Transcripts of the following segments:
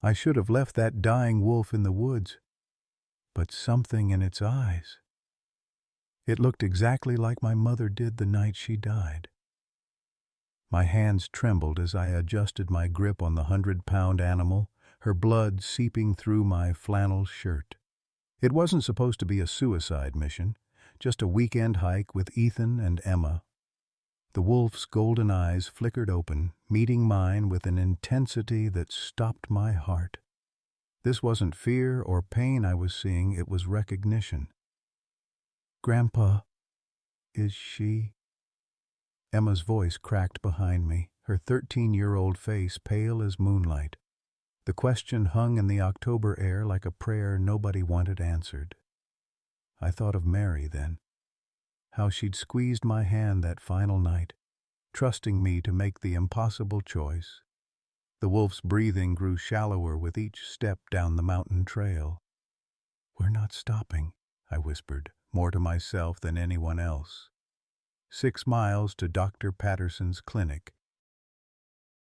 I should have left that dying wolf in the woods, but something in its eyes. It looked exactly like my mother did the night she died. My hands trembled as I adjusted my grip on the 100-pound animal, her blood seeping through my flannel shirt. It wasn't supposed to be a suicide mission, just a weekend hike with Ethan and Emma. The wolf's golden eyes flickered open, meeting mine with an intensity that stopped my heart. This wasn't fear or pain I was seeing, it was recognition. "Grandpa, is she?" Emma's voice cracked behind me, her 13-year-old face pale as moonlight. The question hung in the October air like a prayer nobody wanted answered. I thought of Mary then, how she'd squeezed my hand that final night, trusting me to make the impossible choice. The wolf's breathing grew shallower with each step down the mountain trail. "We're not stopping," I whispered, more to myself than anyone else. 6 miles to Dr. Patterson's clinic.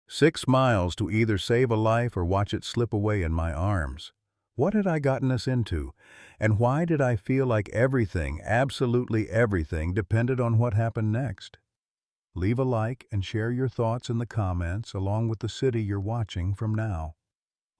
6 miles to either save a life or watch it slip away in my arms. What had I gotten us into? And why did I feel like everything, absolutely everything, depended on what happened next? Leave a like and share your thoughts in the comments along with the city you're watching from now.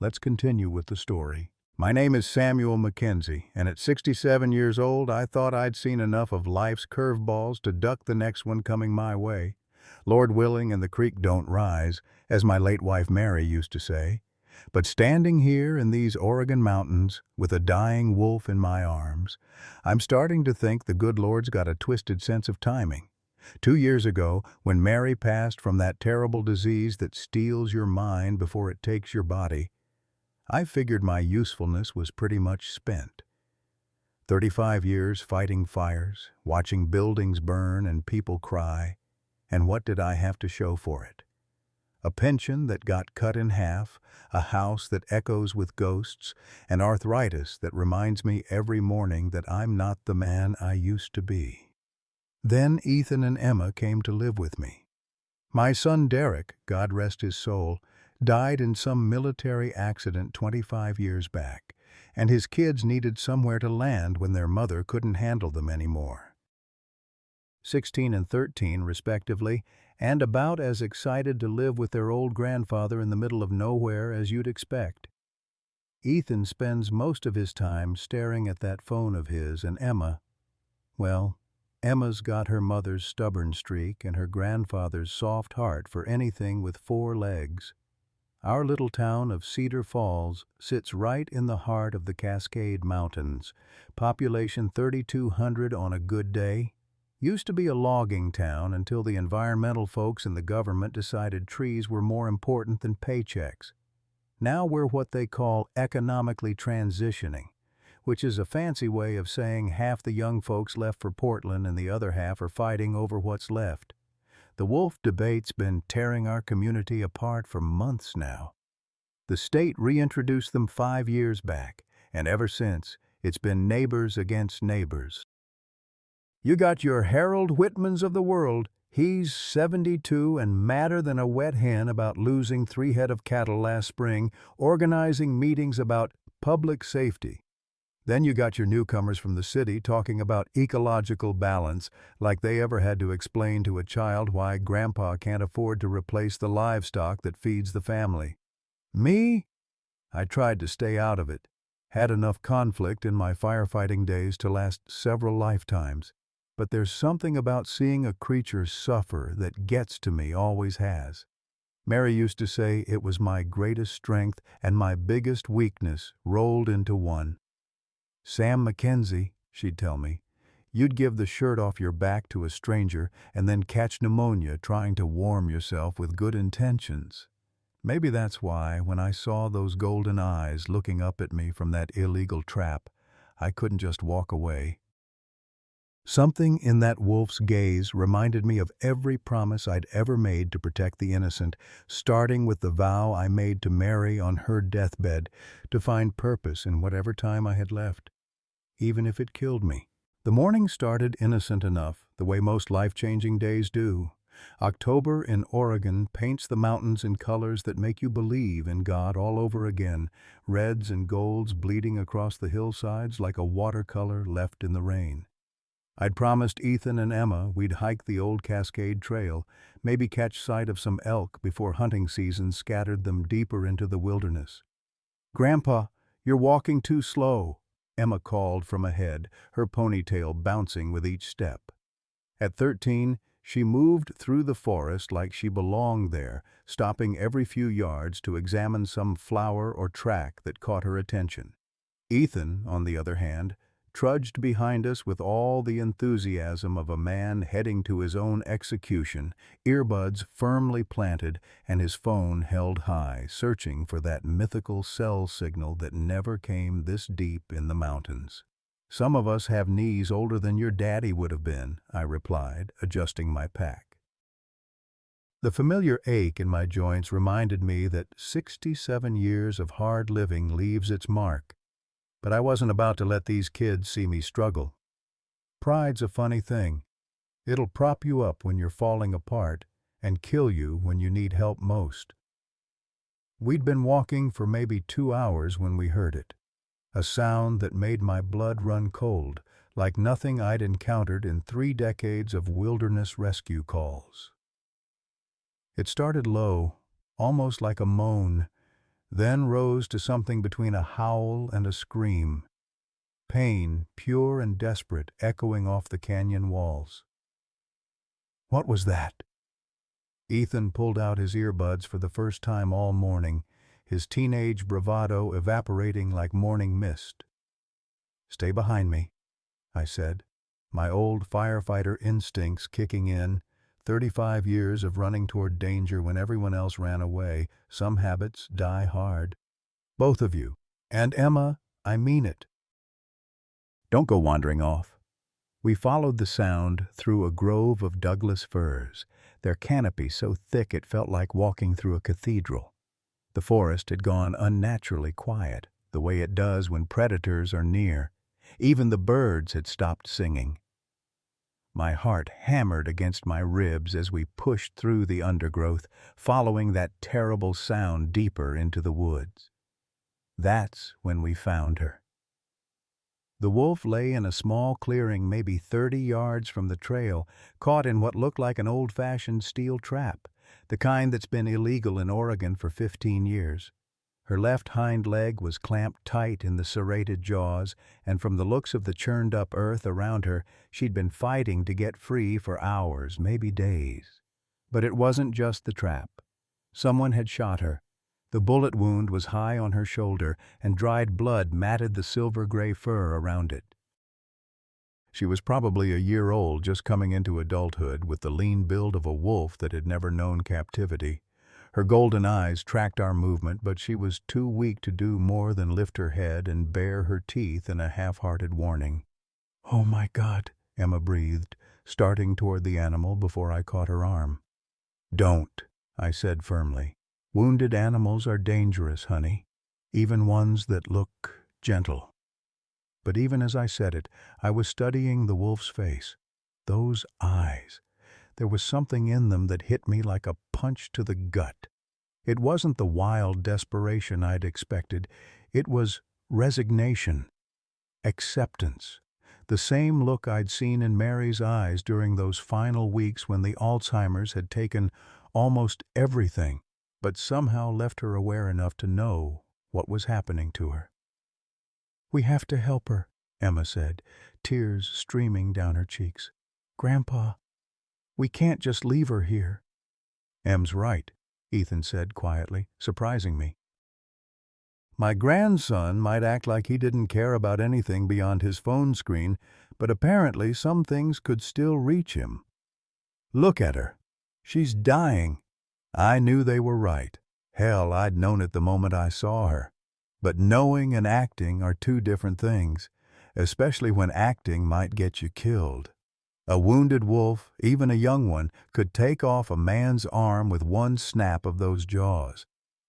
Let's continue with the story. My name is Samuel Mackenzie, and at 67 years old, I thought I'd seen enough of life's curveballs to duck the next one coming my way. Lord willing and the creek don't rise, as my late wife Mary used to say. But standing here in these Oregon mountains, with a dying wolf in my arms, I'm starting to think the good Lord's got a twisted sense of timing. 2 years ago, when Mary passed from that terrible disease that steals your mind before it takes your body, I figured my usefulness was pretty much spent. 35 years fighting fires, watching buildings burn and people cry, and what did I have to show for it? A pension that got cut in half, a house that echoes with ghosts, and arthritis that reminds me every morning that I'm not the man I used to be. Then Ethan and Emma came to live with me. My son Derek, God rest his soul, died in some military accident 25 years back, and his kids needed somewhere to land when their mother couldn't handle them anymore. 16 and 13, respectively, and about as excited to live with their old grandfather in the middle of nowhere as you'd expect. Ethan spends most of his time staring at that phone of his, and Emma, well, Emma's got her mother's stubborn streak and her grandfather's soft heart for anything with 4 legs. Our little town of Cedar Falls sits right in the heart of the Cascade Mountains, population 3,200 on a good day. Used to be a logging town until the environmental folks in the government decided trees were more important than paychecks. Now we're what they call economically transitioning, which is a fancy way of saying half the young folks left for Portland and the other half are fighting over what's left. The wolf debate's been tearing our community apart for months now. The state reintroduced them 5 years back, and ever since, it's been neighbors against neighbors. You got your Harold Whitmans of the world. He's 72 and madder than a wet hen about losing 3 head of cattle last spring, organizing meetings about public safety. Then you got your newcomers from the city talking about ecological balance, like they ever had to explain to a child why Grandpa can't afford to replace the livestock that feeds the family. Me? I tried to stay out of it. Had enough conflict in my firefighting days to last several lifetimes. But there's something about seeing a creature suffer that gets to me, always has. Mary used to say it was my greatest strength and my biggest weakness rolled into one. "Sam Mackenzie," she'd tell me, "you'd give the shirt off your back to a stranger and then catch pneumonia trying to warm yourself with good intentions." Maybe that's why, when I saw those golden eyes looking up at me from that illegal trap, I couldn't just walk away. Something in that wolf's gaze reminded me of every promise I'd ever made to protect the innocent, starting with the vow I made to Mary on her deathbed to find purpose in whatever time I had left, even if it killed me. The morning started innocent enough, the way most life-changing days do. October in Oregon paints the mountains in colors that make you believe in God all over again, reds and golds bleeding across the hillsides like a watercolor left in the rain. I'd promised Ethan and Emma we'd hike the old Cascade Trail, maybe catch sight of some elk before hunting season scattered them deeper into the wilderness. "Grandpa, you're walking too slow," Emma called from ahead, her ponytail bouncing with each step. At 13, she moved through the forest like she belonged there, stopping every few yards to examine some flower or track that caught her attention. Ethan, on the other hand, trudged behind us with all the enthusiasm of a man heading to his own execution, earbuds firmly planted and his phone held high, searching for that mythical cell signal that never came this deep in the mountains. "Some of us have knees older than your daddy would have been," I replied, adjusting my pack. The familiar ache in my joints reminded me that 67 years of hard living leaves its mark, but I wasn't about to let these kids see me struggle. Pride's a funny thing. It'll prop you up when you're falling apart and kill you when you need help most. We'd been walking for maybe 2 hours when we heard it. A sound that made my blood run cold, like nothing I'd encountered in 3 decades of wilderness rescue calls. It started low, almost like a moan, then rose to something between a howl and a scream. Pain, pure and desperate, echoing off the canyon walls. "What was that?" Ethan pulled out his earbuds for the first time all morning, his teenage bravado evaporating like morning mist. "Stay behind me," I said, my old firefighter instincts kicking in, 35 years of running toward danger when everyone else ran away. Some habits die hard. "Both of you. And Emma, I mean it. Don't go wandering off." We followed the sound through a grove of Douglas firs, their canopy so thick it felt like walking through a cathedral. The forest had gone unnaturally quiet, the way it does when predators are near. Even the birds had stopped singing. My heart hammered against my ribs as we pushed through the undergrowth, following that terrible sound deeper into the woods. That's when we found her. The wolf lay in a small clearing maybe 30 yards from the trail, caught in what looked like an old-fashioned steel trap, the kind that's been illegal in Oregon for 15 years. Her left hind leg was clamped tight in the serrated jaws, and from the looks of the churned-up earth around her, she'd been fighting to get free for hours, maybe days. But it wasn't just the trap. Someone had shot her. The bullet wound was high on her shoulder, and dried blood matted the silver-gray fur around it. She was probably a year old, just coming into adulthood, with the lean build of a wolf that had never known captivity. Her golden eyes tracked our movement, but she was too weak to do more than lift her head and bare her teeth in a half-hearted warning. "Oh my God," Emma breathed, starting toward the animal before I caught her arm. "Don't," I said firmly. "Wounded animals are dangerous, honey, even ones that look gentle." But even as I said it, I was studying the wolf's face. Those eyes. There was something in them that hit me like a punch to the gut. It wasn't the wild desperation I'd expected. It was resignation, acceptance, the same look I'd seen in Mary's eyes during those final weeks when the Alzheimer's had taken almost everything, but somehow left her aware enough to know what was happening to her. "We have to help her," Emma said, tears streaming down her cheeks. "Grandpa, we can't just leave her here." "Em's right," Ethan said quietly, surprising me. My grandson might act like he didn't care about anything beyond his phone screen, but apparently some things could still reach him. "Look at her. She's dying." I knew they were right. Hell, I'd known it the moment I saw her. But knowing and acting are two different things, especially when acting might get you killed. A wounded wolf, even a young one, could take off a man's arm with one snap of those jaws.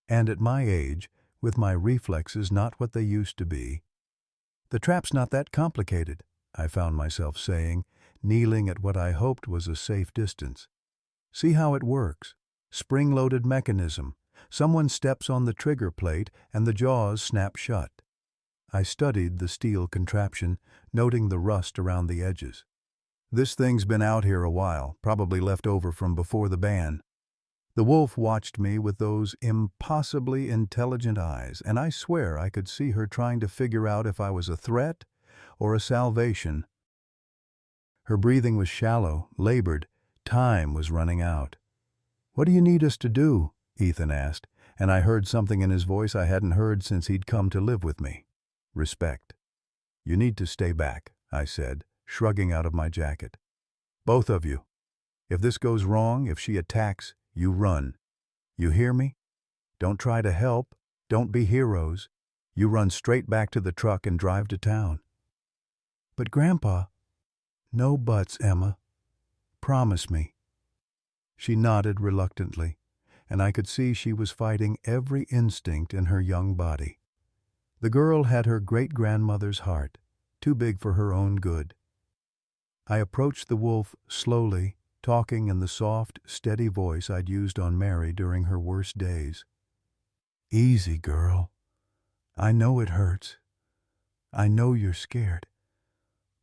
And at my age, with my reflexes not what they used to be. "The trap's not that complicated," I found myself saying, kneeling at what I hoped was a safe distance. See how it works. Spring-loaded mechanism. Someone steps on the trigger plate and the jaws snap shut. I studied the steel contraption, noting the rust around the edges. This thing's been out here a while, probably left over from before the ban. The wolf watched me with those impossibly intelligent eyes, and I swear I could see her trying to figure out if I was a threat or a salvation. Her breathing was shallow, labored. Time was running out. "What do you need us to do?" Ethan asked, and I heard something in his voice I hadn't heard since he'd come to live with me. Respect. "You need to stay back," I said, shrugging out of my jacket. "Both of you. If this goes wrong, if she attacks, you run. You hear me? Don't try to help. Don't be heroes. You run straight back to the truck and drive to town." "But Grandpa—" "No buts, Emma. Promise me." She nodded reluctantly, and I could see she was fighting every instinct in her young body. The girl had her great-grandmother's heart, too big for her own good. I approached the wolf slowly, talking in the soft, steady voice I'd used on Mary during her worst days. "Easy, girl. I know it hurts. I know you're scared.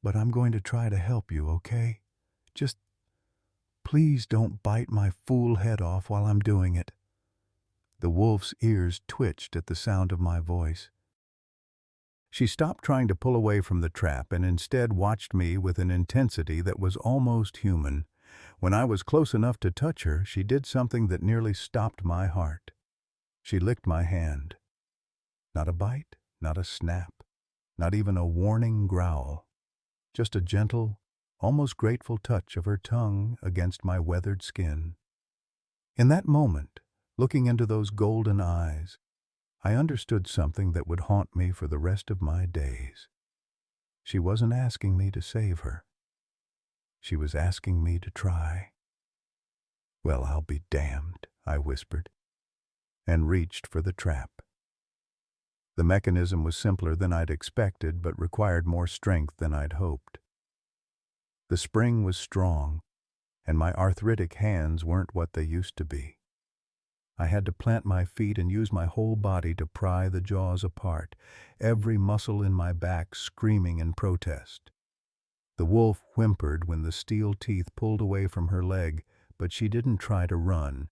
But I'm going to try to help you, okay? Just please don't bite my fool head off while I'm doing it." The wolf's ears twitched at the sound of my voice. She stopped trying to pull away from the trap and instead watched me with an intensity that was almost human. When I was close enough to touch her, she did something that nearly stopped my heart. She licked my hand. Not a bite, not a snap, not even a warning growl. Just a gentle, almost grateful touch of her tongue against my weathered skin. In that moment, looking into those golden eyes, I understood something that would haunt me for the rest of my days. She wasn't asking me to save her. She was asking me to try. "Well, I'll be damned," I whispered, and reached for the trap. The mechanism was simpler than I'd expected, but required more strength than I'd hoped. The spring was strong, and my arthritic hands weren't what they used to be. I had to plant my feet and use my whole body to pry the jaws apart, every muscle in my back screaming in protest. The wolf whimpered when the steel teeth pulled away from her leg, but she didn't try to run.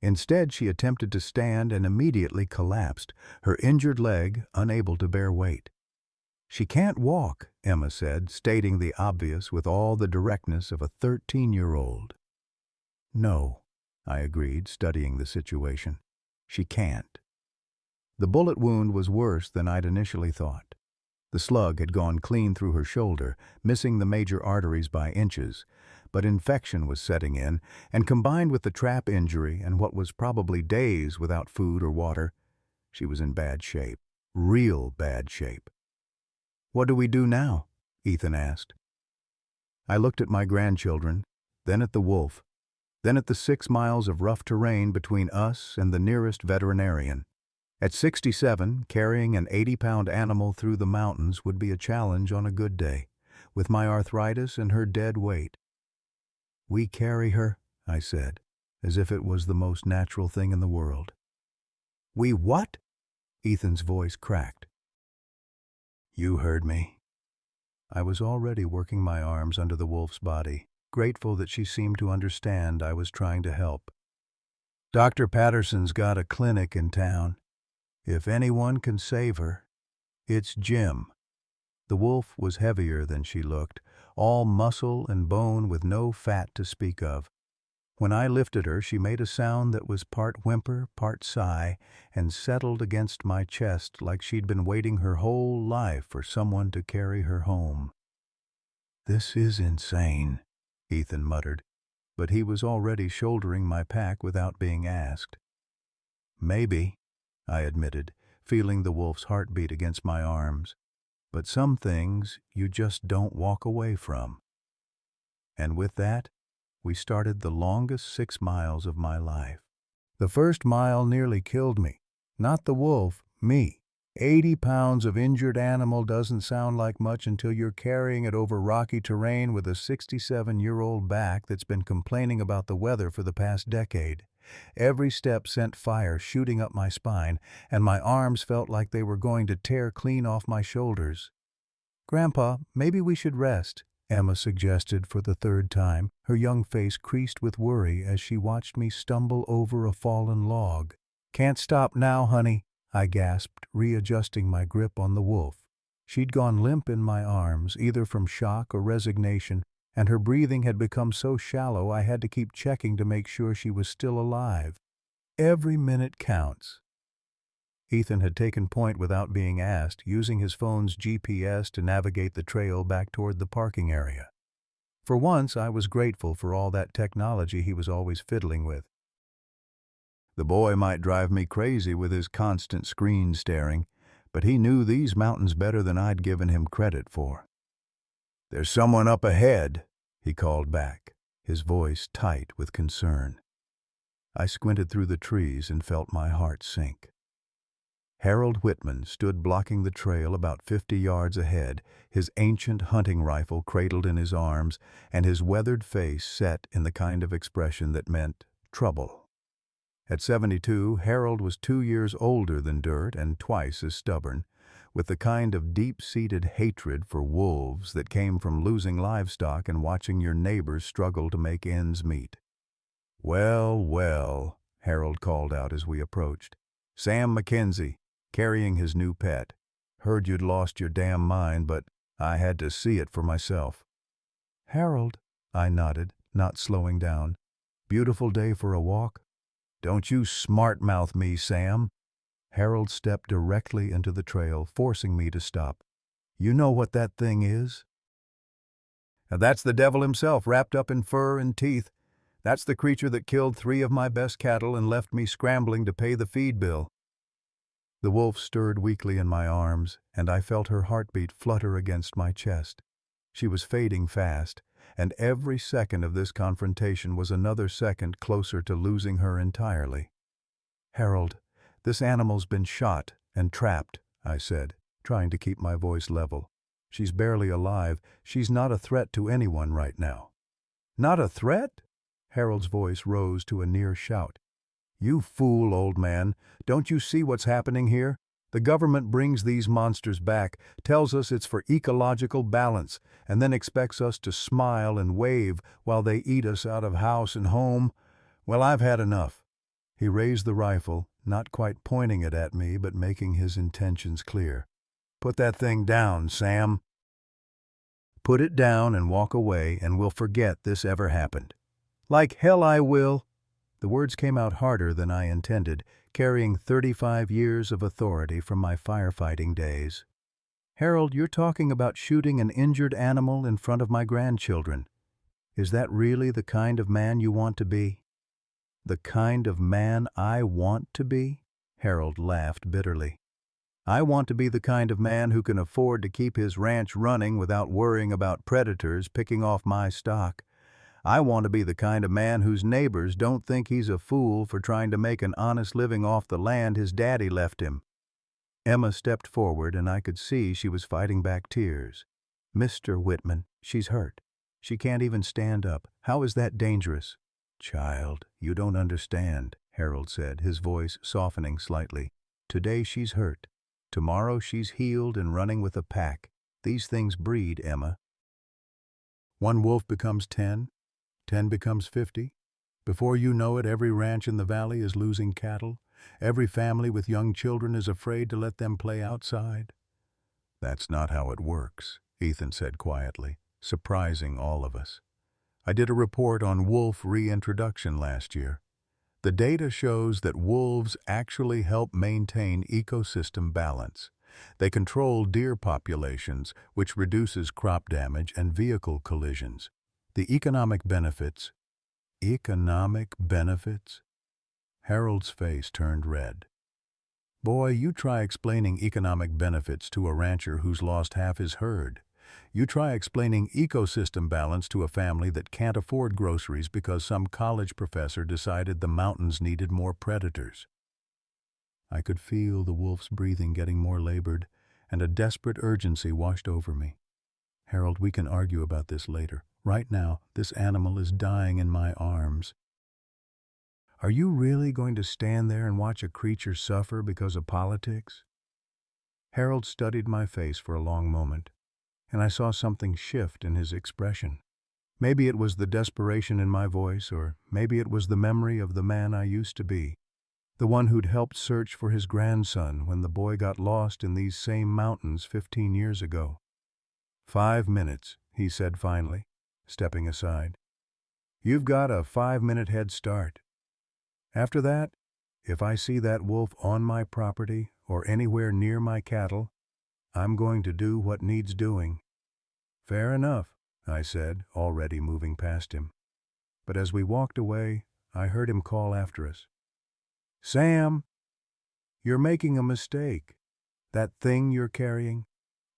Instead, she attempted to stand and immediately collapsed, her injured leg unable to bear weight. "She can't walk," Emma said, stating the obvious with all the directness of a 13-year-old. "No," I agreed, studying the situation. "She can't." The bullet wound was worse than I'd initially thought. The slug had gone clean through her shoulder, missing the major arteries by inches, but infection was setting in, and combined with the trap injury and what was probably days without food or water, she was in bad shape, real bad shape. "What do we do now?" Ethan asked. I looked at my grandchildren, then at the wolf, then at the 6 miles of rough terrain between us and the nearest veterinarian. At 67, carrying an 80-pound animal through the mountains would be a challenge on a good day, with my arthritis and her dead weight. "We carry her," I said, as if it was the most natural thing in the world. "We what?" Ethan's voice cracked. "You heard me." I was already working my arms under the wolf's body, grateful that she seemed to understand I was trying to help. "Dr. Patterson's got a clinic in town. If anyone can save her, it's Jim." The wolf was heavier than she looked, all muscle and bone with no fat to speak of. When I lifted her, she made a sound that was part whimper, part sigh, and settled against my chest like she'd been waiting her whole life for someone to carry her home. "This is insane," Ethan muttered, but he was already shouldering my pack without being asked. "Maybe," I admitted, feeling the wolf's heartbeat against my arms. "But some things you just don't walk away from." And with that, we started the longest 6 miles of my life. The first mile nearly killed me. Not the wolf, me. 80 pounds of injured animal doesn't sound like much until you're carrying it over rocky terrain with a 67-year-old back that's been complaining about the weather for the past decade. Every step sent fire shooting up my spine, and my arms felt like they were going to tear clean off my shoulders. "Grandpa, maybe we should rest," Emma suggested for the third time, her young face creased with worry as she watched me stumble over a fallen log. "Can't stop now, honey," I gasped, readjusting my grip on the wolf. She'd gone limp in my arms, either from shock or resignation, and her breathing had become so shallow I had to keep checking to make sure she was still alive. Every minute counts. Ethan had taken point without being asked, using his phone's GPS to navigate the trail back toward the parking area. For once, I was grateful for all that technology he was always fiddling with. The boy might drive me crazy with his constant screen staring, but he knew these mountains better than I'd given him credit for. "There's someone up ahead," he called back, his voice tight with concern. I squinted through the trees and felt my heart sink. Harold Whitman stood blocking the trail about 50 yards ahead, his ancient hunting rifle cradled in his arms, and his weathered face set in the kind of expression that meant trouble. At 72, Harold was 2 years older than Dirt and twice as stubborn, with the kind of deep-seated hatred for wolves that came from losing livestock and watching your neighbors struggle to make ends meet. "Well, well," Harold called out as we approached. "Sam Mackenzie, carrying his new pet. Heard you'd lost your damn mind, but I had to see it for myself." "Harold," I nodded, not slowing down. "Beautiful day for a walk?" "Don't you smart-mouth me, Sam." Harold stepped directly into the trail, forcing me to stop. "You know what that thing is?" "That's the devil himself, wrapped up in fur and teeth. That's the creature that killed 3 of my best cattle and left me scrambling to pay the feed bill." The wolf stirred weakly in my arms, and I felt her heartbeat flutter against my chest. She was fading fast, and every second of this confrontation was another second closer to losing her entirely. "Harold, this animal's been shot and trapped," I said, trying to keep my voice level. "She's barely alive. She's not a threat to anyone right now." "Not a threat?" Harold's voice rose to a near shout. "You fool, old man. Don't you see what's happening here? The government brings these monsters back, tells us it's for ecological balance, and then expects us to smile and wave while they eat us out of house and home. Well, I've had enough." He raised the rifle, not quite pointing it at me, but making his intentions clear. "Put that thing down, Sam. Put it down and walk away, and we'll forget this ever happened." "Like hell I will." The words came out harder than I intended, carrying 35 years of authority from my firefighting days. "Harold, you're talking about shooting an injured animal in front of my grandchildren. Is that really the kind of man you want to be?" "The kind of man I want to be?" Harold laughed bitterly. "I want to be the kind of man who can afford to keep his ranch running without worrying about predators picking off my stock. I want to be the kind of man whose neighbors don't think he's a fool for trying to make an honest living off the land his daddy left him." Emma stepped forward, and I could see she was fighting back tears. "Mr. Whitman, she's hurt. She can't even stand up. How is that dangerous?" "Child, you don't understand," Harold said, his voice softening slightly. "Today she's hurt. Tomorrow she's healed and running with a pack. These things breed, Emma. One wolf becomes 10. 10 becomes 50. Before you know it, every ranch in the valley is losing cattle. Every family with young children is afraid to let them play outside." "That's not how it works," Ethan said quietly, surprising all of us. "I did a report on wolf reintroduction last year. The data shows that wolves actually help maintain ecosystem balance. They control deer populations, which reduces crop damage and vehicle collisions. The economic benefits." "Economic benefits?" Harold's face turned red. "Boy, you try explaining economic benefits to a rancher who's lost half his herd. You try explaining ecosystem balance to a family that can't afford groceries because some college professor decided the mountains needed more predators." I could feel the wolf's breathing getting more labored, and a desperate urgency washed over me. Harold, we can argue about this later. Right now, this animal is dying in my arms. Are you really going to stand there and watch a creature suffer because of politics? Harold studied my face for a long moment, and I saw something shift in his expression. Maybe it was the desperation in my voice, or maybe it was the memory of the man I used to be, the one who'd helped search for his grandson when the boy got lost in these same mountains 15 years ago. 5 minutes, he said finally, stepping aside. You've got a 5-minute head start. After that, if I see that wolf on my property or anywhere near my cattle, I'm going to do what needs doing. Fair enough, I said, already moving past him. But as we walked away, I heard him call after us. Sam, you're making a mistake. That thing you're carrying,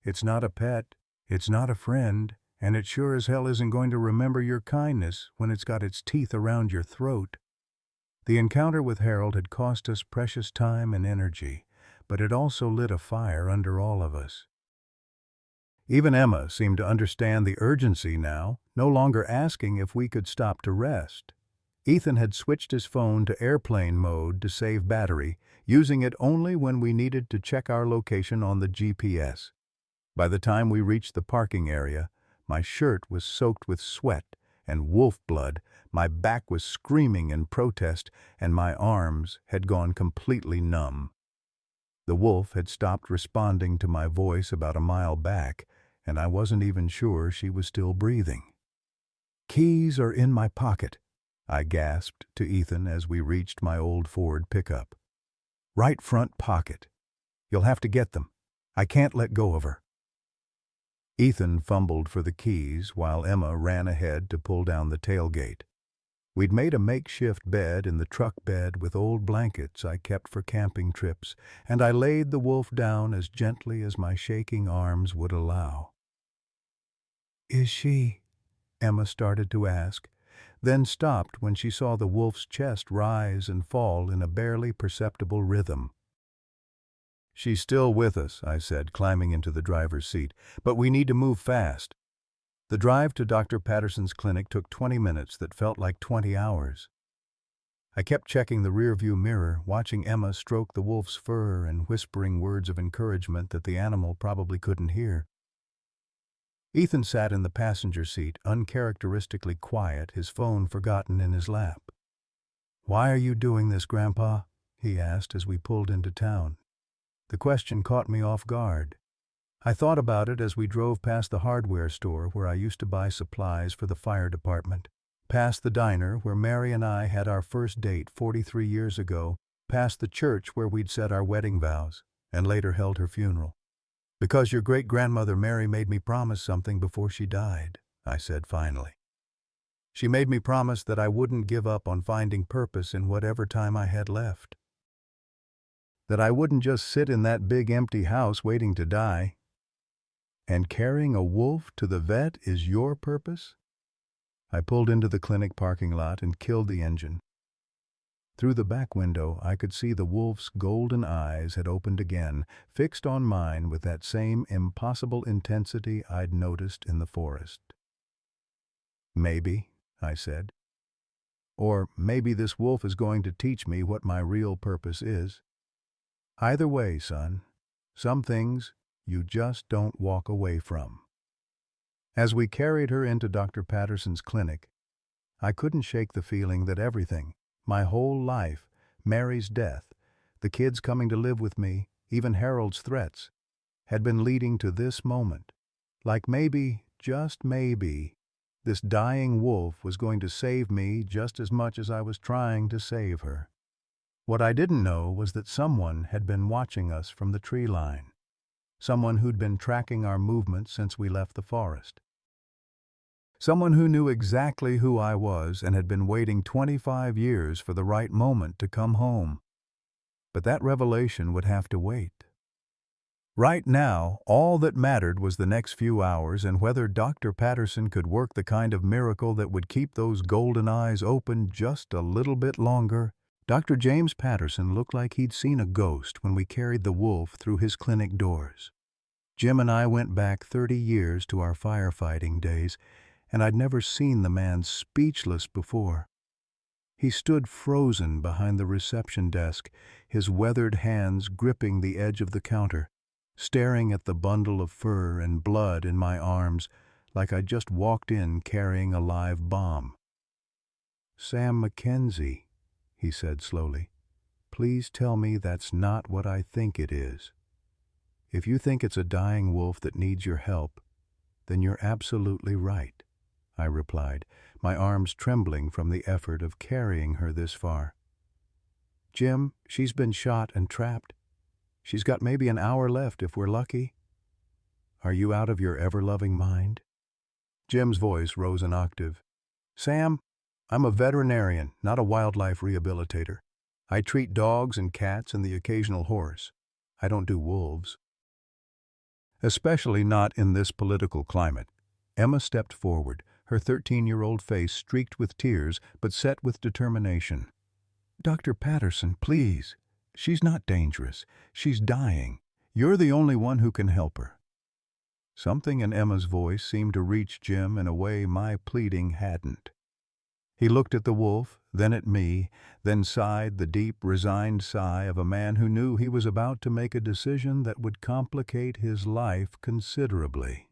it's not a pet, it's not a friend, and it sure as hell isn't going to remember your kindness when it's got its teeth around your throat. The encounter with Harold had cost us precious time and energy, but it also lit a fire under all of us. Even Emma seemed to understand the urgency now, no longer asking if we could stop to rest. Ethan had switched his phone to airplane mode to save battery, using it only when we needed to check our location on the GPS. By the time we reached the parking area, my shirt was soaked with sweat and wolf blood, my back was screaming in protest, and my arms had gone completely numb. The wolf had stopped responding to my voice about a mile back, and I wasn't even sure she was still breathing. Keys are in my pocket, I gasped to Ethan as we reached my old Ford pickup. Right front pocket. You'll have to get them. I can't let go of her. Ethan fumbled for the keys while Emma ran ahead to pull down the tailgate. We'd made a makeshift bed in the truck bed with old blankets I kept for camping trips, and I laid the wolf down as gently as my shaking arms would allow. Is she? Emma started to ask, then stopped when she saw the wolf's chest rise and fall in a barely perceptible rhythm. She's still with us, I said, climbing into the driver's seat, but we need to move fast. The drive to Dr. Patterson's clinic took 20 minutes that felt like 20 hours. I kept checking the rearview mirror, watching Emma stroke the wolf's fur and whispering words of encouragement that the animal probably couldn't hear. Ethan sat in the passenger seat, uncharacteristically quiet, his phone forgotten in his lap. Why are you doing this, Grandpa? He asked as we pulled into town. The question caught me off guard. I thought about it as we drove past the hardware store where I used to buy supplies for the fire department, past the diner where Mary and I had our first date 43 years ago, past the church where we'd said our wedding vows, and later held her funeral. Because your great-grandmother Mary made me promise something before she died, I said finally. She made me promise that I wouldn't give up on finding purpose in whatever time I had left. That I wouldn't just sit in that big empty house waiting to die. And carrying a wolf to the vet is your purpose? I pulled into the clinic parking lot and killed the engine. Through the back window, I could see the wolf's golden eyes had opened again, fixed on mine with that same impossible intensity I'd noticed in the forest. Maybe, I said. Or maybe this wolf is going to teach me what my real purpose is. Either way, son, some things you just don't walk away from. As we carried her into Dr. Patterson's clinic, I couldn't shake the feeling that everything, my whole life, Mary's death, the kids coming to live with me, even Harold's threats, had been leading to this moment. Like maybe, just maybe, this dying wolf was going to save me just as much as I was trying to save her. What I didn't know was that someone had been watching us from the tree line. Someone who'd been tracking our movements since we left the forest. Someone who knew exactly who I was and had been waiting 25 years for the right moment to come home. But that revelation would have to wait. Right now, all that mattered was the next few hours and whether Dr. Patterson could work the kind of miracle that would keep those golden eyes open just a little bit longer Dr. James Patterson looked like he'd seen a ghost when we carried the wolf through his clinic doors. Jim and I went back 30 years to our firefighting days, and I'd never seen the man speechless before. He stood frozen behind the reception desk, his weathered hands gripping the edge of the counter, staring at the bundle of fur and blood in my arms like I'd just walked in carrying a live bomb. "Sam Mackenzie," he said slowly, "please tell me that's not what I think it is. If you think it's a dying wolf that needs your help, then you're absolutely right," I replied, my arms trembling from the effort of carrying her this far. "Jim, she's been shot and trapped. She's got maybe an hour left if we're lucky. Are you out of your ever-loving mind?" Jim's voice rose an octave. "Sam, I'm a veterinarian, not a wildlife rehabilitator. I treat dogs and cats and the occasional horse. I don't do wolves." Especially not in this political climate. Emma stepped forward, her 13-year-old face streaked with tears but set with determination. "Dr. Patterson, please. She's not dangerous. She's dying. You're the only one who can help her." Something in Emma's voice seemed to reach Jim in a way my pleading hadn't. He looked at the wolf, then at me, then sighed the deep, resigned sigh of a man who knew he was about to make a decision that would complicate his life considerably.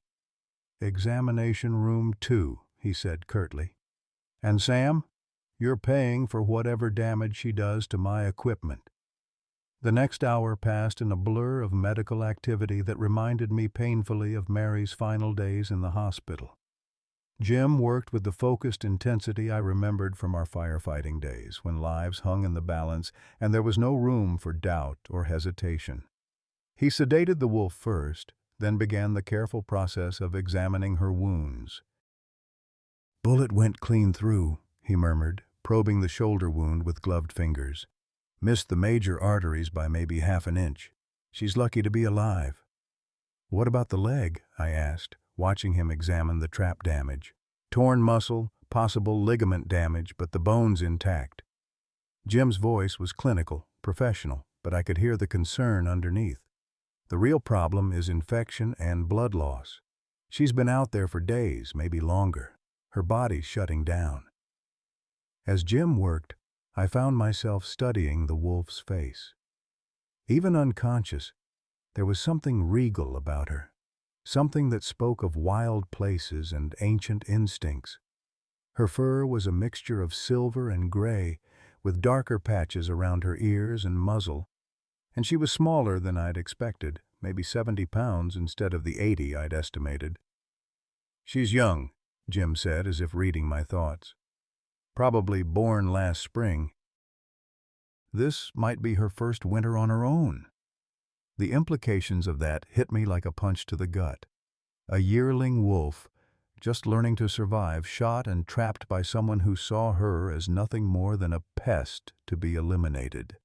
"Examination room 2, he said curtly. "And Sam, you're paying for whatever damage she does to my equipment." The next hour passed in a blur of medical activity that reminded me painfully of Mary's final days in the hospital. Jim worked with the focused intensity I remembered from our firefighting days, when lives hung in the balance and there was no room for doubt or hesitation. He sedated the wolf first, then began the careful process of examining her wounds. "Bullet went clean through," he murmured, probing the shoulder wound with gloved fingers. "Missed the major arteries by maybe half an inch. She's lucky to be alive." "What about the leg?" I asked, watching him examine the trap damage. "Torn muscle, possible ligament damage, but the bone's intact." Jim's voice was clinical, professional, but I could hear the concern underneath. "The real problem is infection and blood loss. She's been out there for days, maybe longer. Her body's shutting down." As Jim worked, I found myself studying the wolf's face. Even unconscious, there was something regal about her. Something that spoke of wild places and ancient instincts. Her fur was a mixture of silver and gray, with darker patches around her ears and muzzle, and she was smaller than I'd expected, maybe 70 pounds instead of the 80 I'd estimated. "She's young," Jim said, as if reading my thoughts. "Probably born last spring. This might be her first winter on her own." The implications of that hit me like a punch to the gut. A yearling wolf, just learning to survive, shot and trapped by someone who saw her as nothing more than a pest to be eliminated.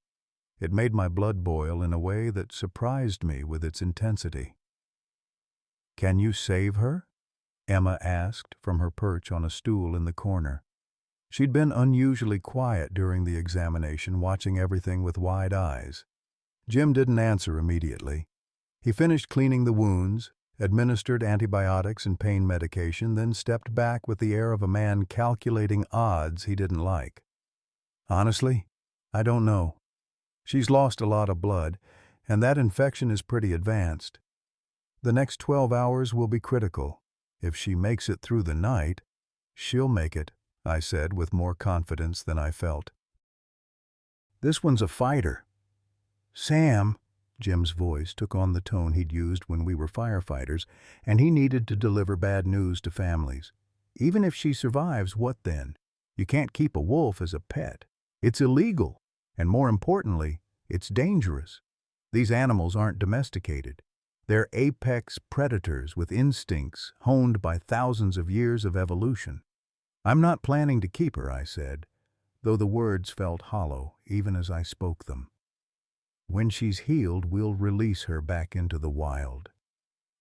It made my blood boil in a way that surprised me with its intensity. "Can you save her?" Emma asked from her perch on a stool in the corner. She'd been unusually quiet during the examination, watching everything with wide eyes. Jim didn't answer immediately. He finished cleaning the wounds, administered antibiotics and pain medication, then stepped back with the air of a man calculating odds he didn't like. "Honestly, I don't know. She's lost a lot of blood, and that infection is pretty advanced. The next 12 hours will be critical. If she makes it through the night, she'll make it," I said with more confidence than I felt. "This one's a fighter." "Sam," Jim's voice took on the tone he'd used when we were firefighters, and he needed to deliver bad news to families. "Even if she survives, what then? You can't keep a wolf as a pet. It's illegal, and more importantly, it's dangerous. These animals aren't domesticated. They're apex predators with instincts honed by thousands of years of evolution." "I'm not planning to keep her," I said, though the words felt hollow even as I spoke them. "When she's healed, we'll release her back into the wild."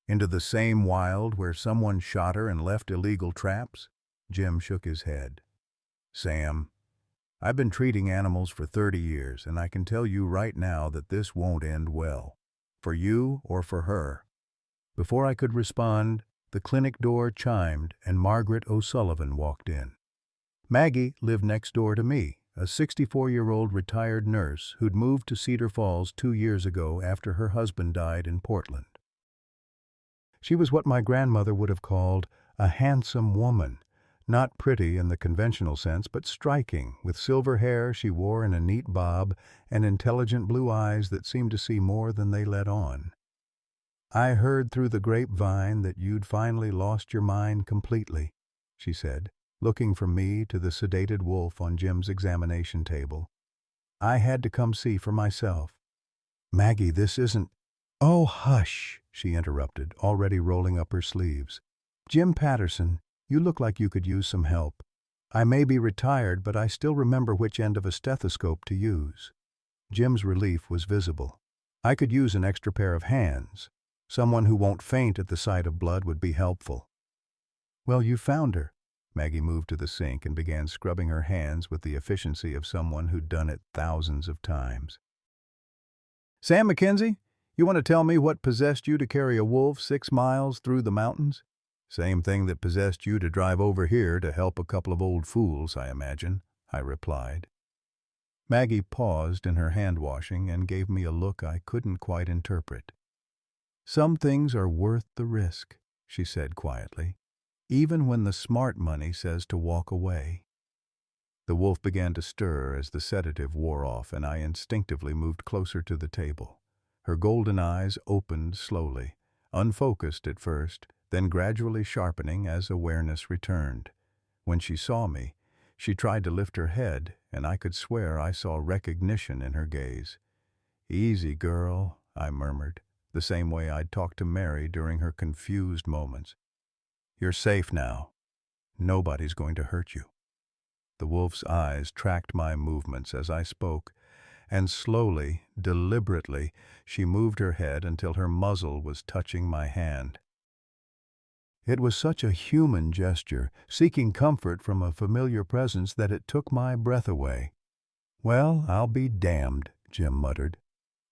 "Into the same wild where someone shot her and left illegal traps?" Jim shook his head. "Sam, I've been treating animals for 30 years, and I can tell you right now that this won't end well. For you or for her." Before I could respond, the clinic door chimed and Margaret O'Sullivan walked in. Maggie lived next door to me, a 64-year-old retired nurse who'd moved to Cedar Falls 2 years ago after her husband died in Portland. She was what my grandmother would have called a handsome woman, not pretty in the conventional sense, but striking, with silver hair she wore in a neat bob and intelligent blue eyes that seemed to see more than they let on. "I heard through the grapevine that you'd finally lost your mind completely," she said, looking from me to the sedated wolf on Jim's examination table. "I had to come see for myself." "Maggie, this isn't—" "Oh, hush," she interrupted, already rolling up her sleeves. "Jim Patterson, you look like you could use some help. I may be retired, but I still remember which end of a stethoscope to use." Jim's relief was visible. "I could use an extra pair of hands. Someone who won't faint at the sight of blood would be helpful." "Well, you found her." Maggie moved to the sink and began scrubbing her hands with the efficiency of someone who'd done it thousands of times. "Sam McKenzie, you want to tell me what possessed you to carry a wolf 6 miles through the mountains?" "Same thing that possessed you to drive over here to help a couple of old fools, I imagine," I replied. Maggie paused in her hand-washing and gave me a look I couldn't quite interpret. "Some things are worth the risk," she said quietly, "even when the smart money says to walk away." The wolf began to stir as the sedative wore off, and I instinctively moved closer to the table. Her golden eyes opened slowly, unfocused at first, then gradually sharpening as awareness returned. When she saw me, she tried to lift her head, and I could swear I saw recognition in her gaze. "Easy, girl," I murmured, the same way I'd talked to Mary during her confused moments. "You're safe now. Nobody's going to hurt you." The wolf's eyes tracked my movements as I spoke, and slowly, deliberately, she moved her head until her muzzle was touching my hand. It was such a human gesture, seeking comfort from a familiar presence, that it took my breath away. "Well, I'll be damned," Jim muttered.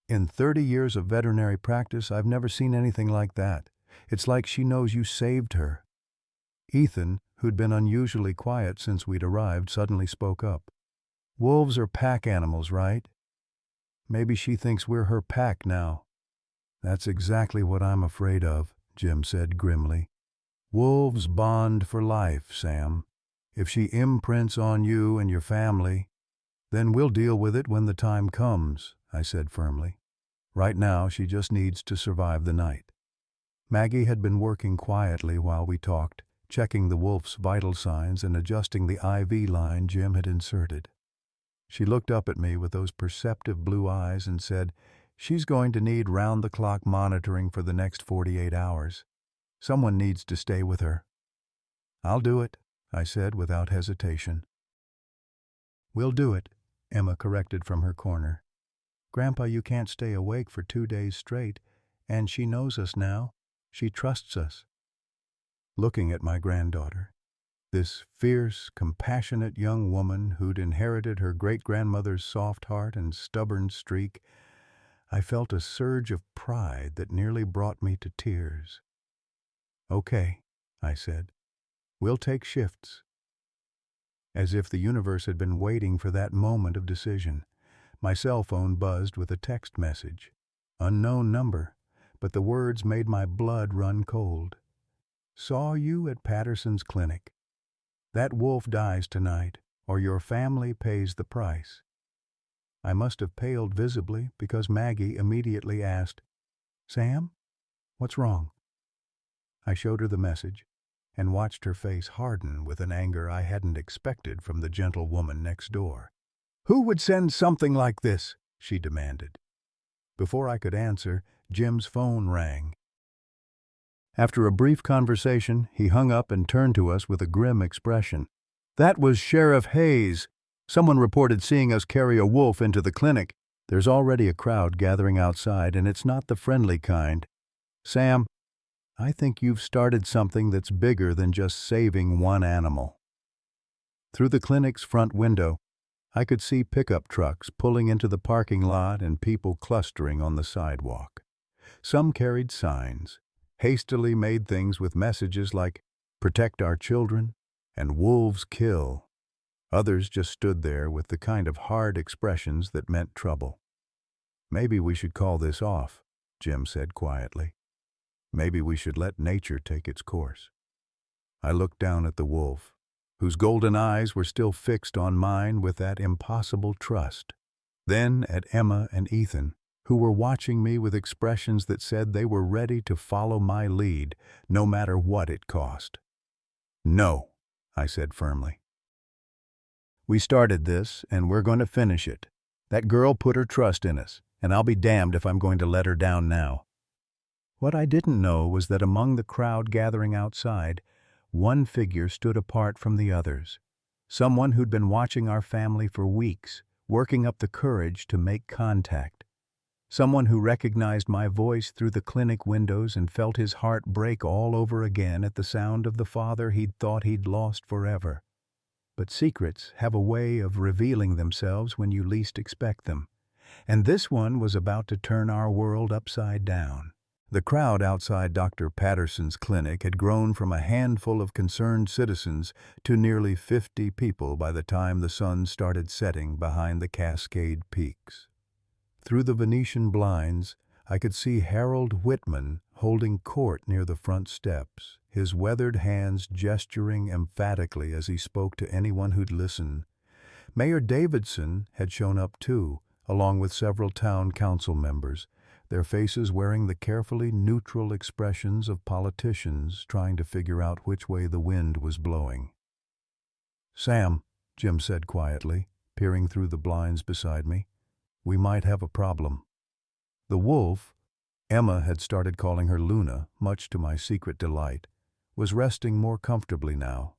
"In 30 years of veterinary practice, I've never seen anything like that. It's like she knows you saved her." Ethan, who'd been unusually quiet since we'd arrived, suddenly spoke up. "Wolves are pack animals, right? Maybe she thinks we're her pack now." "That's exactly what I'm afraid of," Jim said grimly. "Wolves bond for life, Sam. If she imprints on you and your family, then we'll deal with it when the time comes," I said firmly. "Right now, she just needs to survive the night." Maggie had been working quietly while we talked, checking the wolf's vital signs and adjusting the IV line Jim had inserted. She looked up at me with those perceptive blue eyes and said, "She's going to need round-the-clock monitoring for the next 48 hours. Someone needs to stay with her." "I'll do it," I said without hesitation. "We'll do it," Emma corrected from her corner. "Grandpa, you can't stay awake for 2 days straight, and she knows us now. She trusts us." Looking at my granddaughter, this fierce, compassionate young woman who'd inherited her great-grandmother's soft heart and stubborn streak, I felt a surge of pride that nearly brought me to tears. "Okay," I said. "We'll take shifts." As if the universe had been waiting for that moment of decision, my cell phone buzzed with a text message. Unknown number, but the words made my blood run cold. "Saw you at Patterson's clinic. That wolf dies tonight, or your family pays the price." I must have paled visibly because Maggie immediately asked, "Sam, what's wrong?" I showed her the message and watched her face harden with an anger I hadn't expected from the gentle woman next door. "Who would send something like this?" she demanded. Before I could answer, Jim's phone rang. After a brief conversation, he hung up and turned to us with a grim expression. "That was Sheriff Hayes. Someone reported seeing us carry a wolf into the clinic. There's already a crowd gathering outside, and it's not the friendly kind. Sam, I think you've started something that's bigger than just saving one animal." Through the clinic's front window, I could see pickup trucks pulling into the parking lot and people clustering on the sidewalk. Some carried signs, hastily made things with messages like, "Protect our children," and "Wolves kill." Others just stood there with the kind of hard expressions that meant trouble. "Maybe we should call this off," Jim said quietly. "Maybe we should let nature take its course." I looked down at the wolf, whose golden eyes were still fixed on mine with that impossible trust. Then at Emma and Ethan, who were watching me with expressions that said they were ready to follow my lead, no matter what it cost. "No," I said firmly. "We started this, and we're going to finish it. That girl put her trust in us, and I'll be damned if I'm going to let her down now." What I didn't know was that among the crowd gathering outside, one figure stood apart from the others. Someone who'd been watching our family for weeks, working up the courage to make contact. Someone who recognized my voice through the clinic windows and felt his heart break all over again at the sound of the father he'd thought he'd lost forever. But secrets have a way of revealing themselves when you least expect them, and this one was about to turn our world upside down. The crowd outside Dr. Patterson's clinic had grown from a handful of concerned citizens to nearly 50 people by the time the sun started setting behind the Cascade Peaks. Through the Venetian blinds, I could see Harold Whitman holding court near the front steps, his weathered hands gesturing emphatically as he spoke to anyone who'd listen. Mayor Davidson had shown up too, along with several town council members, their faces wearing the carefully neutral expressions of politicians trying to figure out which way the wind was blowing. "Sam," Jim said quietly, peering through the blinds beside me, "we might have a problem." The wolf, Emma had started calling her Luna, much to my secret delight, was resting more comfortably now.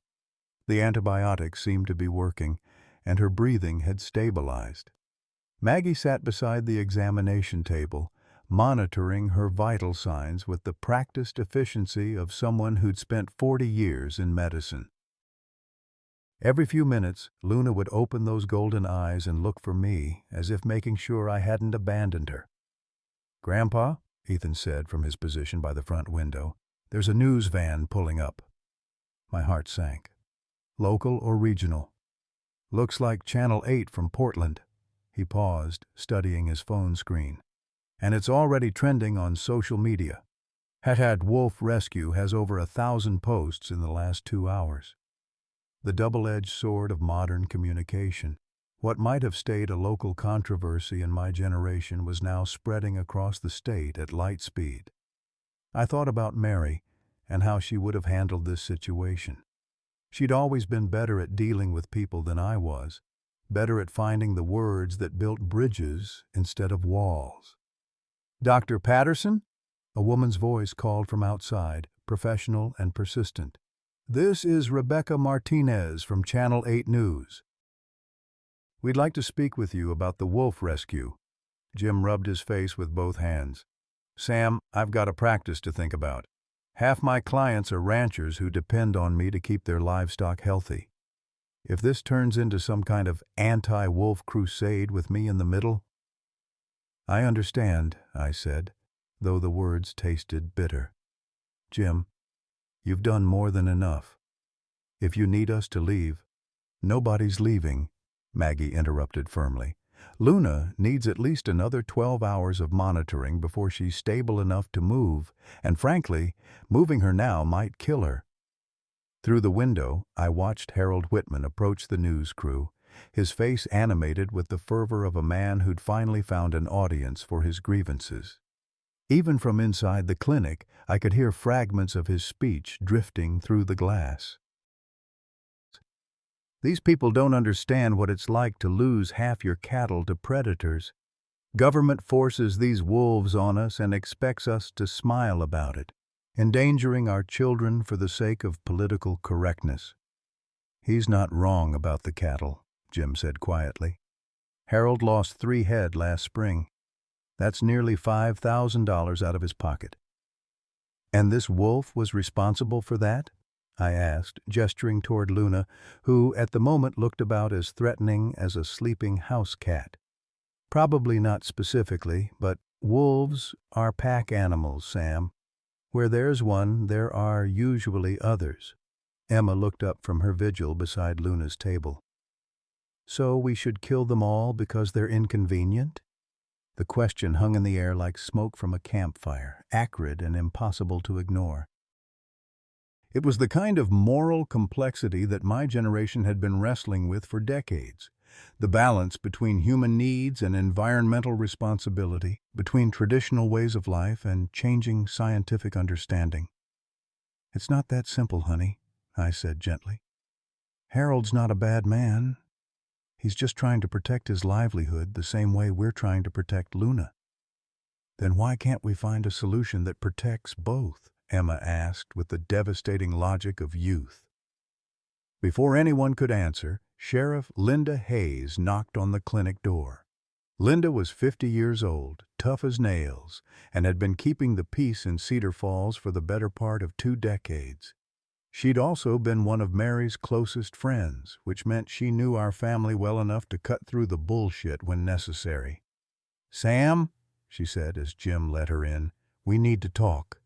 The antibiotics seemed to be working, and her breathing had stabilized. Maggie sat beside the examination table, monitoring her vital signs with the practiced efficiency of someone who'd spent 40 years in medicine. Every few minutes, Luna would open those golden eyes and look for me, as if making sure I hadn't abandoned her. "Grandpa," Ethan said from his position by the front window, "there's a news van pulling up." My heart sank. "Local or regional?" "Looks like Channel 8 from Portland." He paused, studying his phone screen. "And it's already trending on social media. #Wolf Rescue has over 1,000 posts in the last 2 hours. The double-edged sword of modern communication. What might have stayed a local controversy in my generation was now spreading across the state at light speed. I thought about Mary and how she would have handled this situation. She'd always been better at dealing with people than I was, better at finding the words that built bridges instead of walls. "Dr. Patterson?" A woman's voice called from outside, professional and persistent. "This is Rebecca Martinez from Channel 8 News. We'd like to speak with you about the wolf rescue." Jim rubbed his face with both hands. "Sam, I've got a practice to think about. Half my clients are ranchers who depend on me to keep their livestock healthy. If this turns into some kind of anti-wolf crusade with me in the middle—" "I understand," I said, though the words tasted bitter. "Jim, you've done more than enough. If you need us to leave—" "Nobody's leaving," Maggie interrupted firmly. "Luna needs at least another 12 hours of monitoring before she's stable enough to move, and frankly, moving her now might kill her." Through the window, I watched Harold Whitman approach the news crew, his face animated with the fervor of a man who'd finally found an audience for his grievances. Even from inside the clinic, I could hear fragments of his speech drifting through the glass. "These people don't understand what it's like to lose half your cattle to predators. Government forces these wolves on us and expects us to smile about it, endangering our children for the sake of political correctness." "He's not wrong about the cattle," Jim said quietly. "Harold lost 3 head last spring. That's nearly $5,000 out of his pocket." "And this wolf was responsible for that?" I asked, gesturing toward Luna, who at the moment looked about as threatening as a sleeping house cat. Probably not specifically, but wolves are pack animals, Sam. Where there's one, there are usually others. Emma looked up from her vigil beside Luna's table. So we should kill them all because they're inconvenient? The question hung in the air like smoke from a campfire, acrid and impossible to ignore. It was the kind of moral complexity that my generation had been wrestling with for decades. The balance between human needs and environmental responsibility, between traditional ways of life and changing scientific understanding. "It's not that simple, honey," I said gently. "Harold's not a bad man. He's just trying to protect his livelihood the same way we're trying to protect Luna." "Then why can't we find a solution that protects both?" Emma asked with the devastating logic of youth. Before anyone could answer, Sheriff Linda Hayes knocked on the clinic door. Linda was 50 years old, tough as nails, and had been keeping the peace in Cedar Falls for the better part of 2 decades. She'd also been one of Mary's closest friends, which meant she knew our family well enough to cut through the bullshit when necessary. "Sam," she said as Jim let her in, "we need to talk."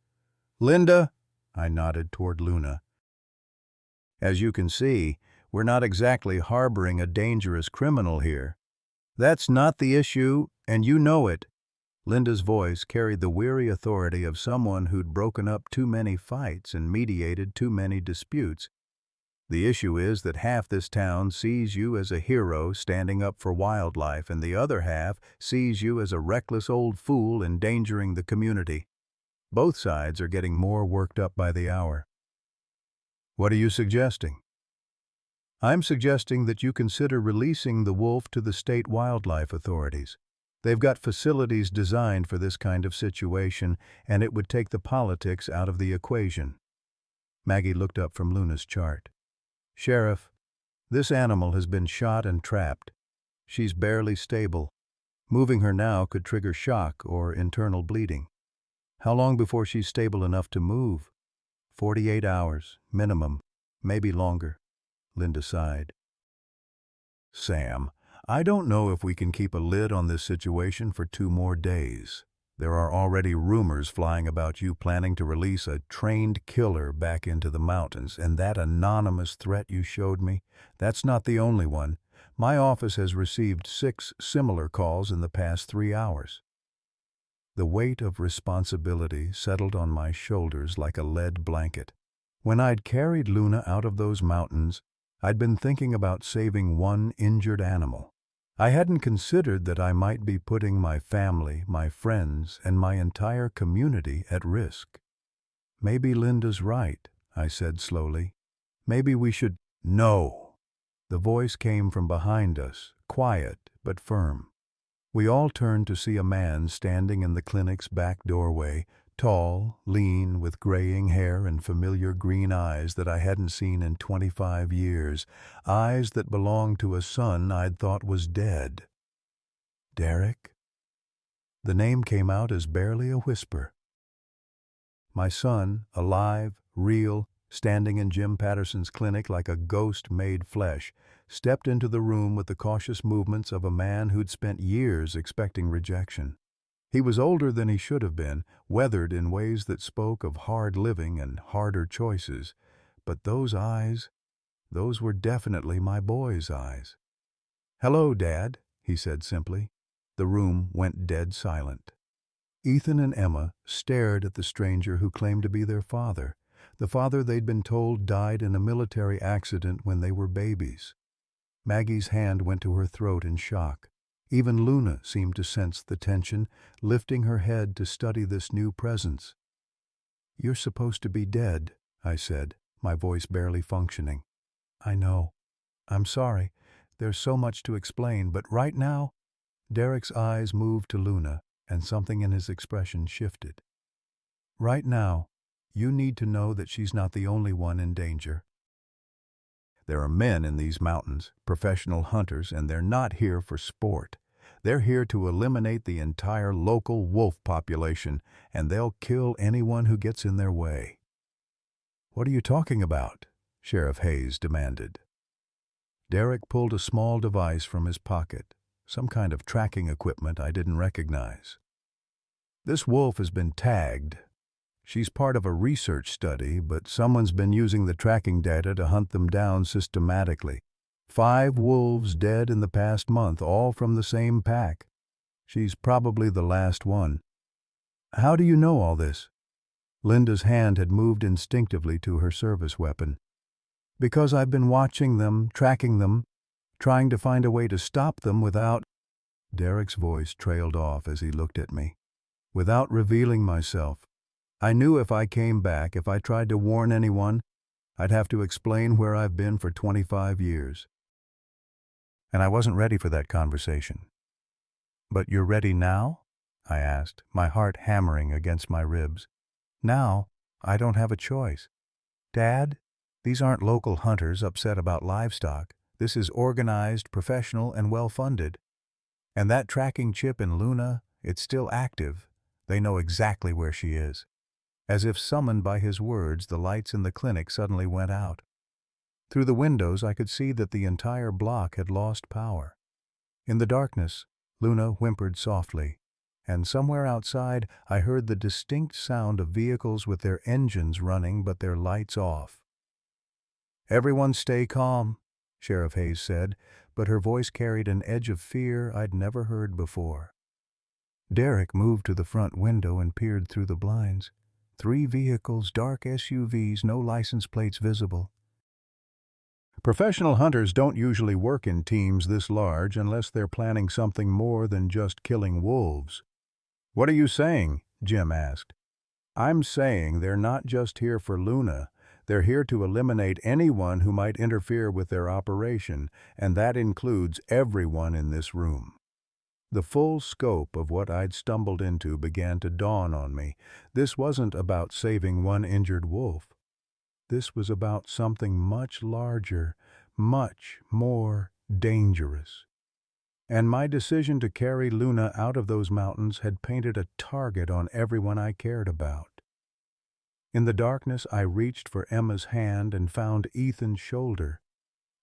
"Linda," I nodded toward Luna. "As you can see, we're not exactly harboring a dangerous criminal here. That's not the issue, and you know it." Linda's voice carried the weary authority of someone who'd broken up too many fights and mediated too many disputes. "The issue is that half this town sees you as a hero standing up for wildlife, and the other half sees you as a reckless old fool endangering the community. Both sides are getting more worked up by the hour." "What are you suggesting?" "I'm suggesting that you consider releasing the wolf to the state wildlife authorities. They've got facilities designed for this kind of situation, and it would take the politics out of the equation." Maggie looked up from Luna's chart. "Sheriff, this animal has been shot and trapped. She's barely stable. Moving her now could trigger shock or internal bleeding. How long before she's stable enough to move?" 48 hours, minimum, maybe longer," Linda sighed. "Sam, I don't know if we can keep a lid on this situation for 2 more days. There are already rumors flying about you planning to release a trained killer back into the mountains, and that anonymous threat you showed me, that's not the only one. My office has received 6 similar calls in the past 3 hours. The weight of responsibility settled on my shoulders like a lead blanket. When I'd carried Luna out of those mountains, I'd been thinking about saving one injured animal. I hadn't considered that I might be putting my family, my friends, and my entire community at risk. "Maybe Linda's right," I said slowly. "Maybe we should—" "No!" The voice came from behind us, quiet but firm. We all turned to see a man standing in the clinic's back doorway, tall, lean, with graying hair and familiar green eyes that I hadn't seen in 25 years, eyes that belonged to a son I'd thought was dead. "Derek?" The name came out as barely a whisper. My son, alive, real, standing in Jim Patterson's clinic like a ghost made flesh, stepped into the room with the cautious movements of a man who'd spent years expecting rejection. He was older than he should have been, weathered in ways that spoke of hard living and harder choices. But those eyes, those were definitely my boy's eyes. "Hello, Dad," he said simply. The room went dead silent. Ethan and Emma stared at the stranger who claimed to be their father, the father they'd been told died in a military accident when they were babies. Maggie's hand went to her throat in shock. Even Luna seemed to sense the tension, lifting her head to study this new presence. "You're supposed to be dead," I said, my voice barely functioning. "I know. I'm sorry. There's so much to explain, but right now—" Derek's eyes moved to Luna, and something in his expression shifted. "Right now, you need to know that she's not the only one in danger. There are men in these mountains, professional hunters, and they're not here for sport. They're here to eliminate the entire local wolf population, and they'll kill anyone who gets in their way." "What are you talking about?" Sheriff Hayes demanded. Derek pulled a small device from his pocket, some kind of tracking equipment I didn't recognize. "This wolf has been tagged. She's part of a research study, but someone's been using the tracking data to hunt them down systematically. 5 wolves dead in the past month, all from the same pack. She's probably the last one." "How do you know all this?" Linda's hand had moved instinctively to her service weapon. "Because I've been watching them, tracking them, trying to find a way to stop them without—" Derek's voice trailed off as he looked at me. "Without revealing myself. I knew if I came back, if I tried to warn anyone, I'd have to explain where I've been for 25 years. And I wasn't ready for that conversation." "But you're ready now?" I asked, my heart hammering against my ribs. "Now, I don't have a choice. Dad, these aren't local hunters upset about livestock. This is organized, professional, and well-funded. And that tracking chip in Luna, it's still active. They know exactly where she is." As if summoned by his words, the lights in the clinic suddenly went out. Through the windows, I could see that the entire block had lost power. In the darkness, Luna whimpered softly, and somewhere outside I heard the distinct sound of vehicles with their engines running but their lights off. "Everyone stay calm," Sheriff Hayes said, but her voice carried an edge of fear I'd never heard before. Derek moved to the front window and peered through the blinds. 3 vehicles, dark SUVs, no license plates visible. "Professional hunters don't usually work in teams this large unless they're planning something more than just killing wolves." "What are you saying?" Jim asked. "I'm saying they're not just here for Luna. They're here to eliminate anyone who might interfere with their operation, and that includes everyone in this room." The full scope of what I'd stumbled into began to dawn on me. This wasn't about saving one injured wolf. This was about something much larger, much more dangerous. And my decision to carry Luna out of those mountains had painted a target on everyone I cared about. In the darkness, I reached for Emma's hand and found Ethan's shoulder.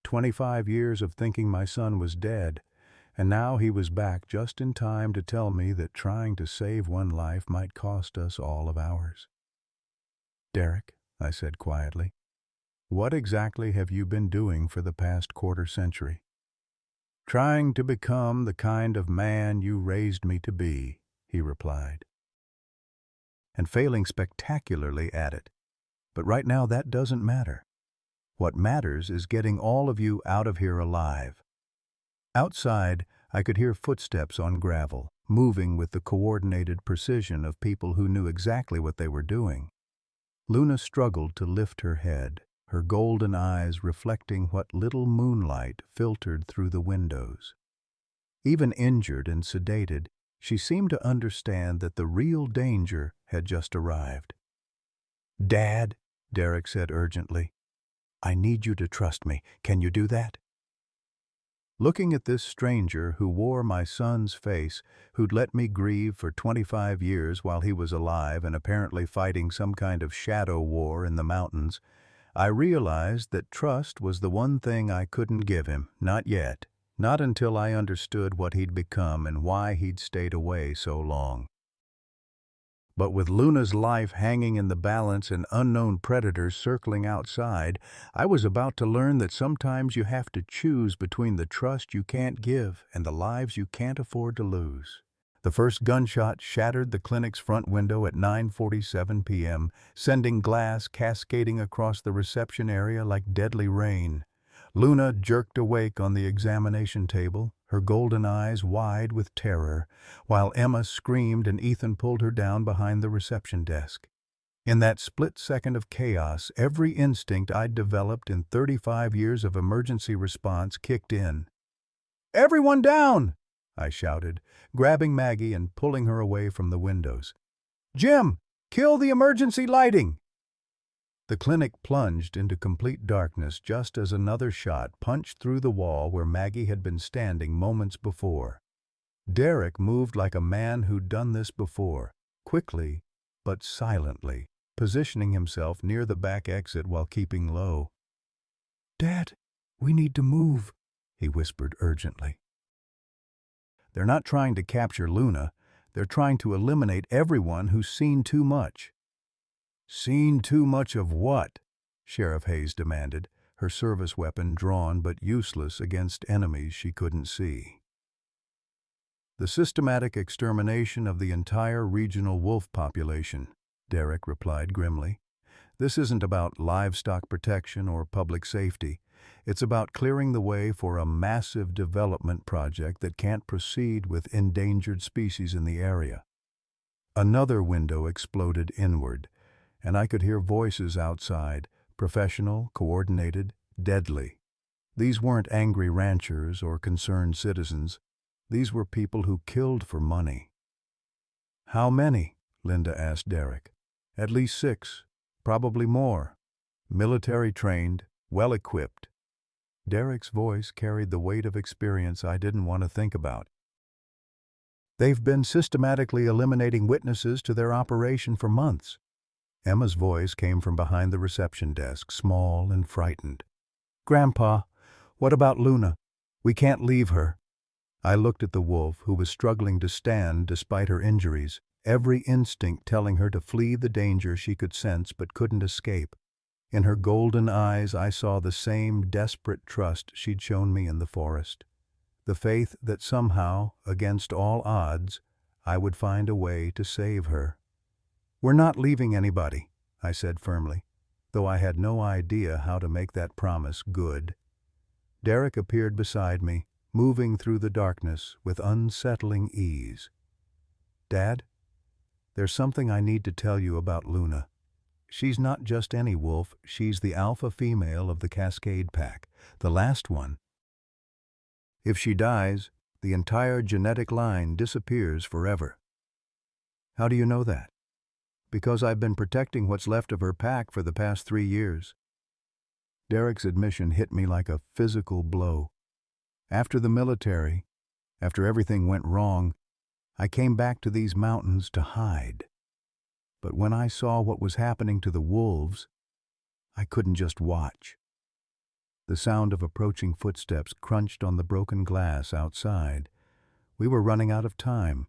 25 years of thinking my son was dead, and now he was back just in time to tell me that trying to save one life might cost us all of ours. "Derek," I said quietly, "what exactly have you been doing for the past quarter century?" "Trying to become the kind of man you raised me to be," he replied. "And failing spectacularly at it. But right now that doesn't matter. What matters is getting all of you out of here alive." Outside, I could hear footsteps on gravel, moving with the coordinated precision of people who knew exactly what they were doing. Luna struggled to lift her head, her golden eyes reflecting what little moonlight filtered through the windows. Even injured and sedated, she seemed to understand that the real danger had just arrived. "Dad," Derek said urgently, "I need you to trust me. Can you do that?" Looking at this stranger who wore my son's face, who'd let me grieve for 25 years while he was alive and apparently fighting some kind of shadow war in the mountains, I realized that trust was the one thing I couldn't give him, not yet, not until I understood what he'd become and why he'd stayed away so long. But with Luna's life hanging in the balance and unknown predators circling outside, I was about to learn that sometimes you have to choose between the trust you can't give and the lives you can't afford to lose. The first gunshot shattered the clinic's front window at 9:47 p.m., sending glass cascading across the reception area like deadly rain. Luna jerked awake on the examination table, her golden eyes wide with terror, while Emma screamed and Ethan pulled her down behind the reception desk. In that split second of chaos, every instinct I'd developed in 35 years of emergency response kicked in. "Everyone down!" I shouted, grabbing Maggie and pulling her away from the windows. "Jim, kill the emergency lighting!" The clinic plunged into complete darkness just as another shot punched through the wall where Maggie had been standing moments before. Derek moved like a man who'd done this before, quickly but silently, positioning himself near the back exit while keeping low. "Dad, we need to move," he whispered urgently. "They're not trying to capture Luna. They're trying to eliminate everyone who's seen too much." "Seen too much of what?" Sheriff Hayes demanded, her service weapon drawn but useless against enemies she couldn't see. "The systematic extermination of the entire regional wolf population," Derek replied grimly. "This isn't about livestock protection or public safety. It's about clearing the way for a massive development project that can't proceed with endangered species in the area." Another window exploded inward, and I could hear voices outside, professional, coordinated, deadly. These weren't angry ranchers or concerned citizens. These were people who killed for money. "How many?" Linda asked Derek. "At least 6, probably more. Military trained, well equipped." Derek's voice carried the weight of experience I didn't want to think about. "They've been systematically eliminating witnesses to their operation for months." Emma's voice came from behind the reception desk, small and frightened. "Grandpa, what about Luna? We can't leave her." I looked at the wolf, who was struggling to stand despite her injuries, every instinct telling her to flee the danger she could sense but couldn't escape. In her golden eyes I saw the same desperate trust she'd shown me in the forest. The faith that somehow, against all odds, I would find a way to save her. "We're not leaving anybody," I said firmly, though I had no idea how to make that promise good. Derek appeared beside me, moving through the darkness with unsettling ease. "Dad, there's something I need to tell you about Luna. She's not just any wolf, she's the alpha female of the Cascade Pack, the last one. If she dies, the entire genetic line disappears forever." "How do you know that?" "Because I've been protecting what's left of her pack for the past 3 years." Derek's admission hit me like a physical blow. After the military, after everything went wrong, I came back to these mountains to hide. But when I saw what was happening to the wolves, I couldn't just watch. The sound of approaching footsteps crunched on the broken glass outside. We were running out of time.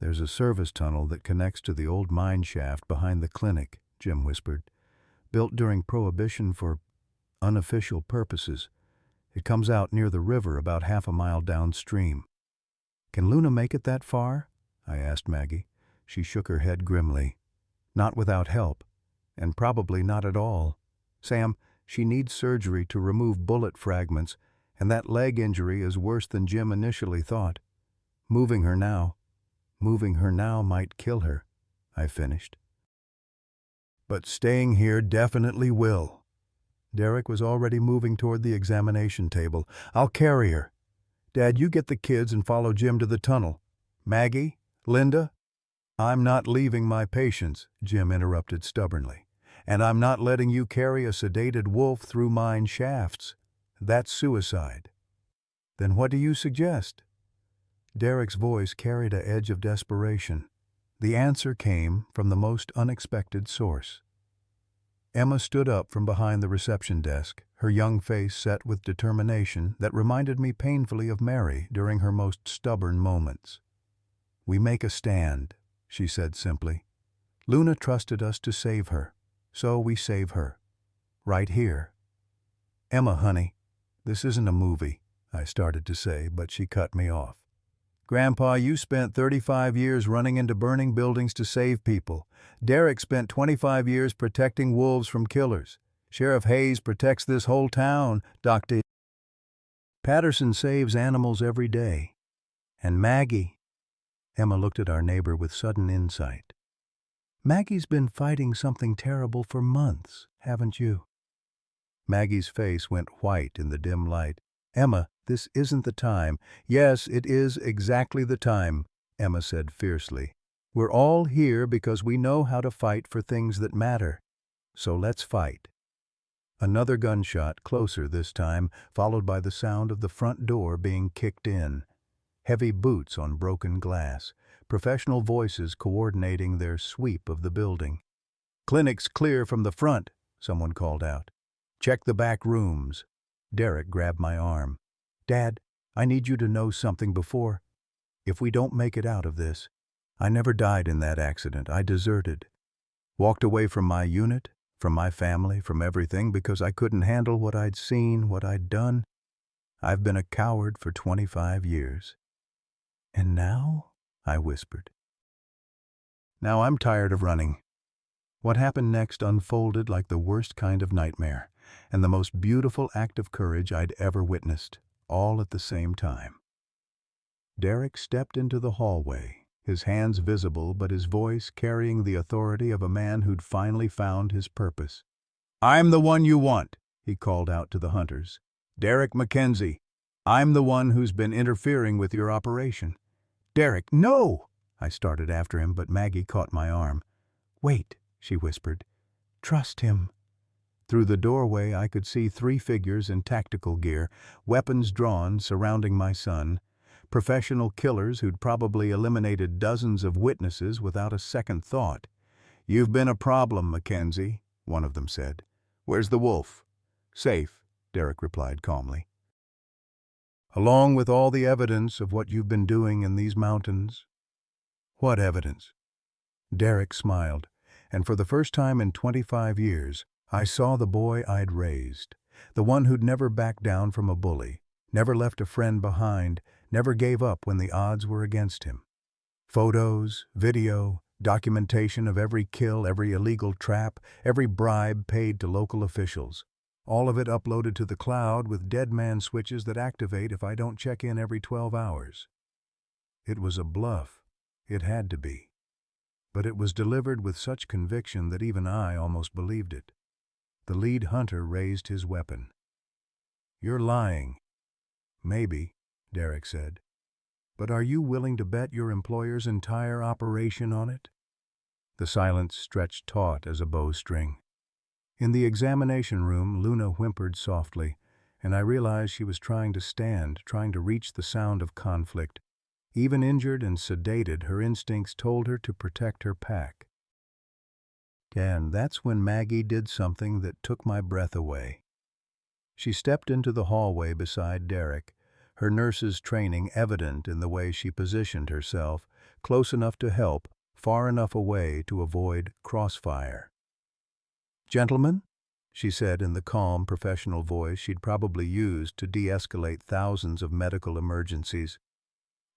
"There's a service tunnel that connects to the old mine shaft behind the clinic," Jim whispered. "Built during Prohibition for unofficial purposes. It comes out near the river about half a mile downstream." "Can Luna make it that far?" I asked Maggie. She shook her head grimly. "Not without help, and probably not at all. Sam, she needs surgery to remove bullet fragments, and that leg injury is worse than Jim initially thought. Moving her now might kill her," I finished. "But staying here definitely will." Derek was already moving toward the examination table. "I'll carry her. Dad, you get the kids and follow Jim to the tunnel. Maggie, Linda—" "I'm not leaving my patients," Jim interrupted stubbornly. "And I'm not letting you carry a sedated wolf through mine shafts. That's suicide." "Then what do you suggest?" Derek's voice carried an edge of desperation. The answer came from the most unexpected source. Emma stood up from behind the reception desk, her young face set with determination that reminded me painfully of Mary during her most stubborn moments. "We make a stand," she said simply. "Luna trusted us to save her, so we save her. Right here." "Emma, honey, this isn't a movie," I started to say, but she cut me off. "Grandpa, you spent 35 years running into burning buildings to save people. Derek spent 25 years protecting wolves from killers. Sheriff Hayes protects this whole town, Dr. Patterson saves animals every day. And Maggie—" Emma looked at our neighbor with sudden insight. "Maggie's been fighting something terrible for months, haven't you?" Maggie's face went white in the dim light. "Emma, this isn't the time." "Yes, it is exactly the time," Emma said fiercely. "We're all here because we know how to fight for things that matter. So let's fight." Another gunshot, closer this time, followed by the sound of the front door being kicked in. Heavy boots on broken glass, professional voices coordinating their sweep of the building. "Clinic's clear from the front," someone called out. "Check the back rooms." Derek grabbed my arm. "Dad, I need you to know something before. If we don't make it out of this, I never died in that accident. I deserted. Walked away from my unit, from my family, from everything because I couldn't handle what I'd seen, what I'd done. I've been a coward for 25 years. And now?" I whispered. "Now I'm tired of running." What happened next unfolded like the worst kind of nightmare, and the most beautiful act of courage I'd ever witnessed, all at the same time. Derek stepped into the hallway, his hands visible but his voice carrying the authority of a man who'd finally found his purpose. "I'm the one you want," he called out to the hunters. "Derek McKenzie. I'm the one who's been interfering with your operation." "Derek, no!" I started after him, but Maggie caught my arm. "Wait," she whispered. "Trust him." Through the doorway I could see 3 figures in tactical gear, weapons drawn, surrounding my son. Professional killers who'd probably eliminated dozens of witnesses without a second thought. "You've been a problem, Mackenzie," one of them said. "Where's the wolf?" "Safe," Derek replied calmly. "Along with all the evidence of what you've been doing in these mountains." "What evidence?" Derek smiled, and for the first time in 25 years, I saw the boy I'd raised, the one who'd never backed down from a bully, never left a friend behind, never gave up when the odds were against him. Photos, video, documentation of every kill, every illegal trap, every bribe paid to local officials. All of it uploaded to the cloud with dead man switches that activate if I don't check in every 12 hours. It was a bluff. It had to be. But it was delivered with such conviction that even I almost believed it. The lead hunter raised his weapon. "You're lying." "Maybe," Derek said. "But are you willing to bet your employer's entire operation on it?" The silence stretched taut as a bowstring. In the examination room, Luna whimpered softly, and I realized she was trying to stand, trying to reach the sound of conflict. Even injured and sedated, her instincts told her to protect her pack. And that's when Maggie did something that took my breath away. She stepped into the hallway beside Derek, her nurse's training evident in the way she positioned herself, close enough to help, far enough away to avoid crossfire. "Gentlemen," she said in the calm, professional voice she'd probably used to de-escalate thousands of medical emergencies,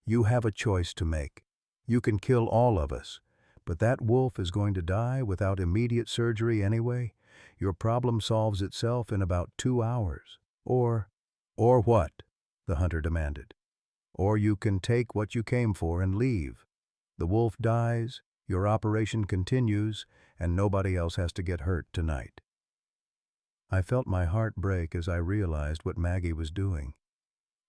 "you have a choice to make. You can kill all of us, but that wolf is going to die without immediate surgery anyway. Your problem solves itself in about 2 hours. Or what?" the hunter demanded. "Or you can take what you came for and leave. The wolf dies, your operation continues, and nobody else has to get hurt tonight." I felt my heart break as I realized what Maggie was doing.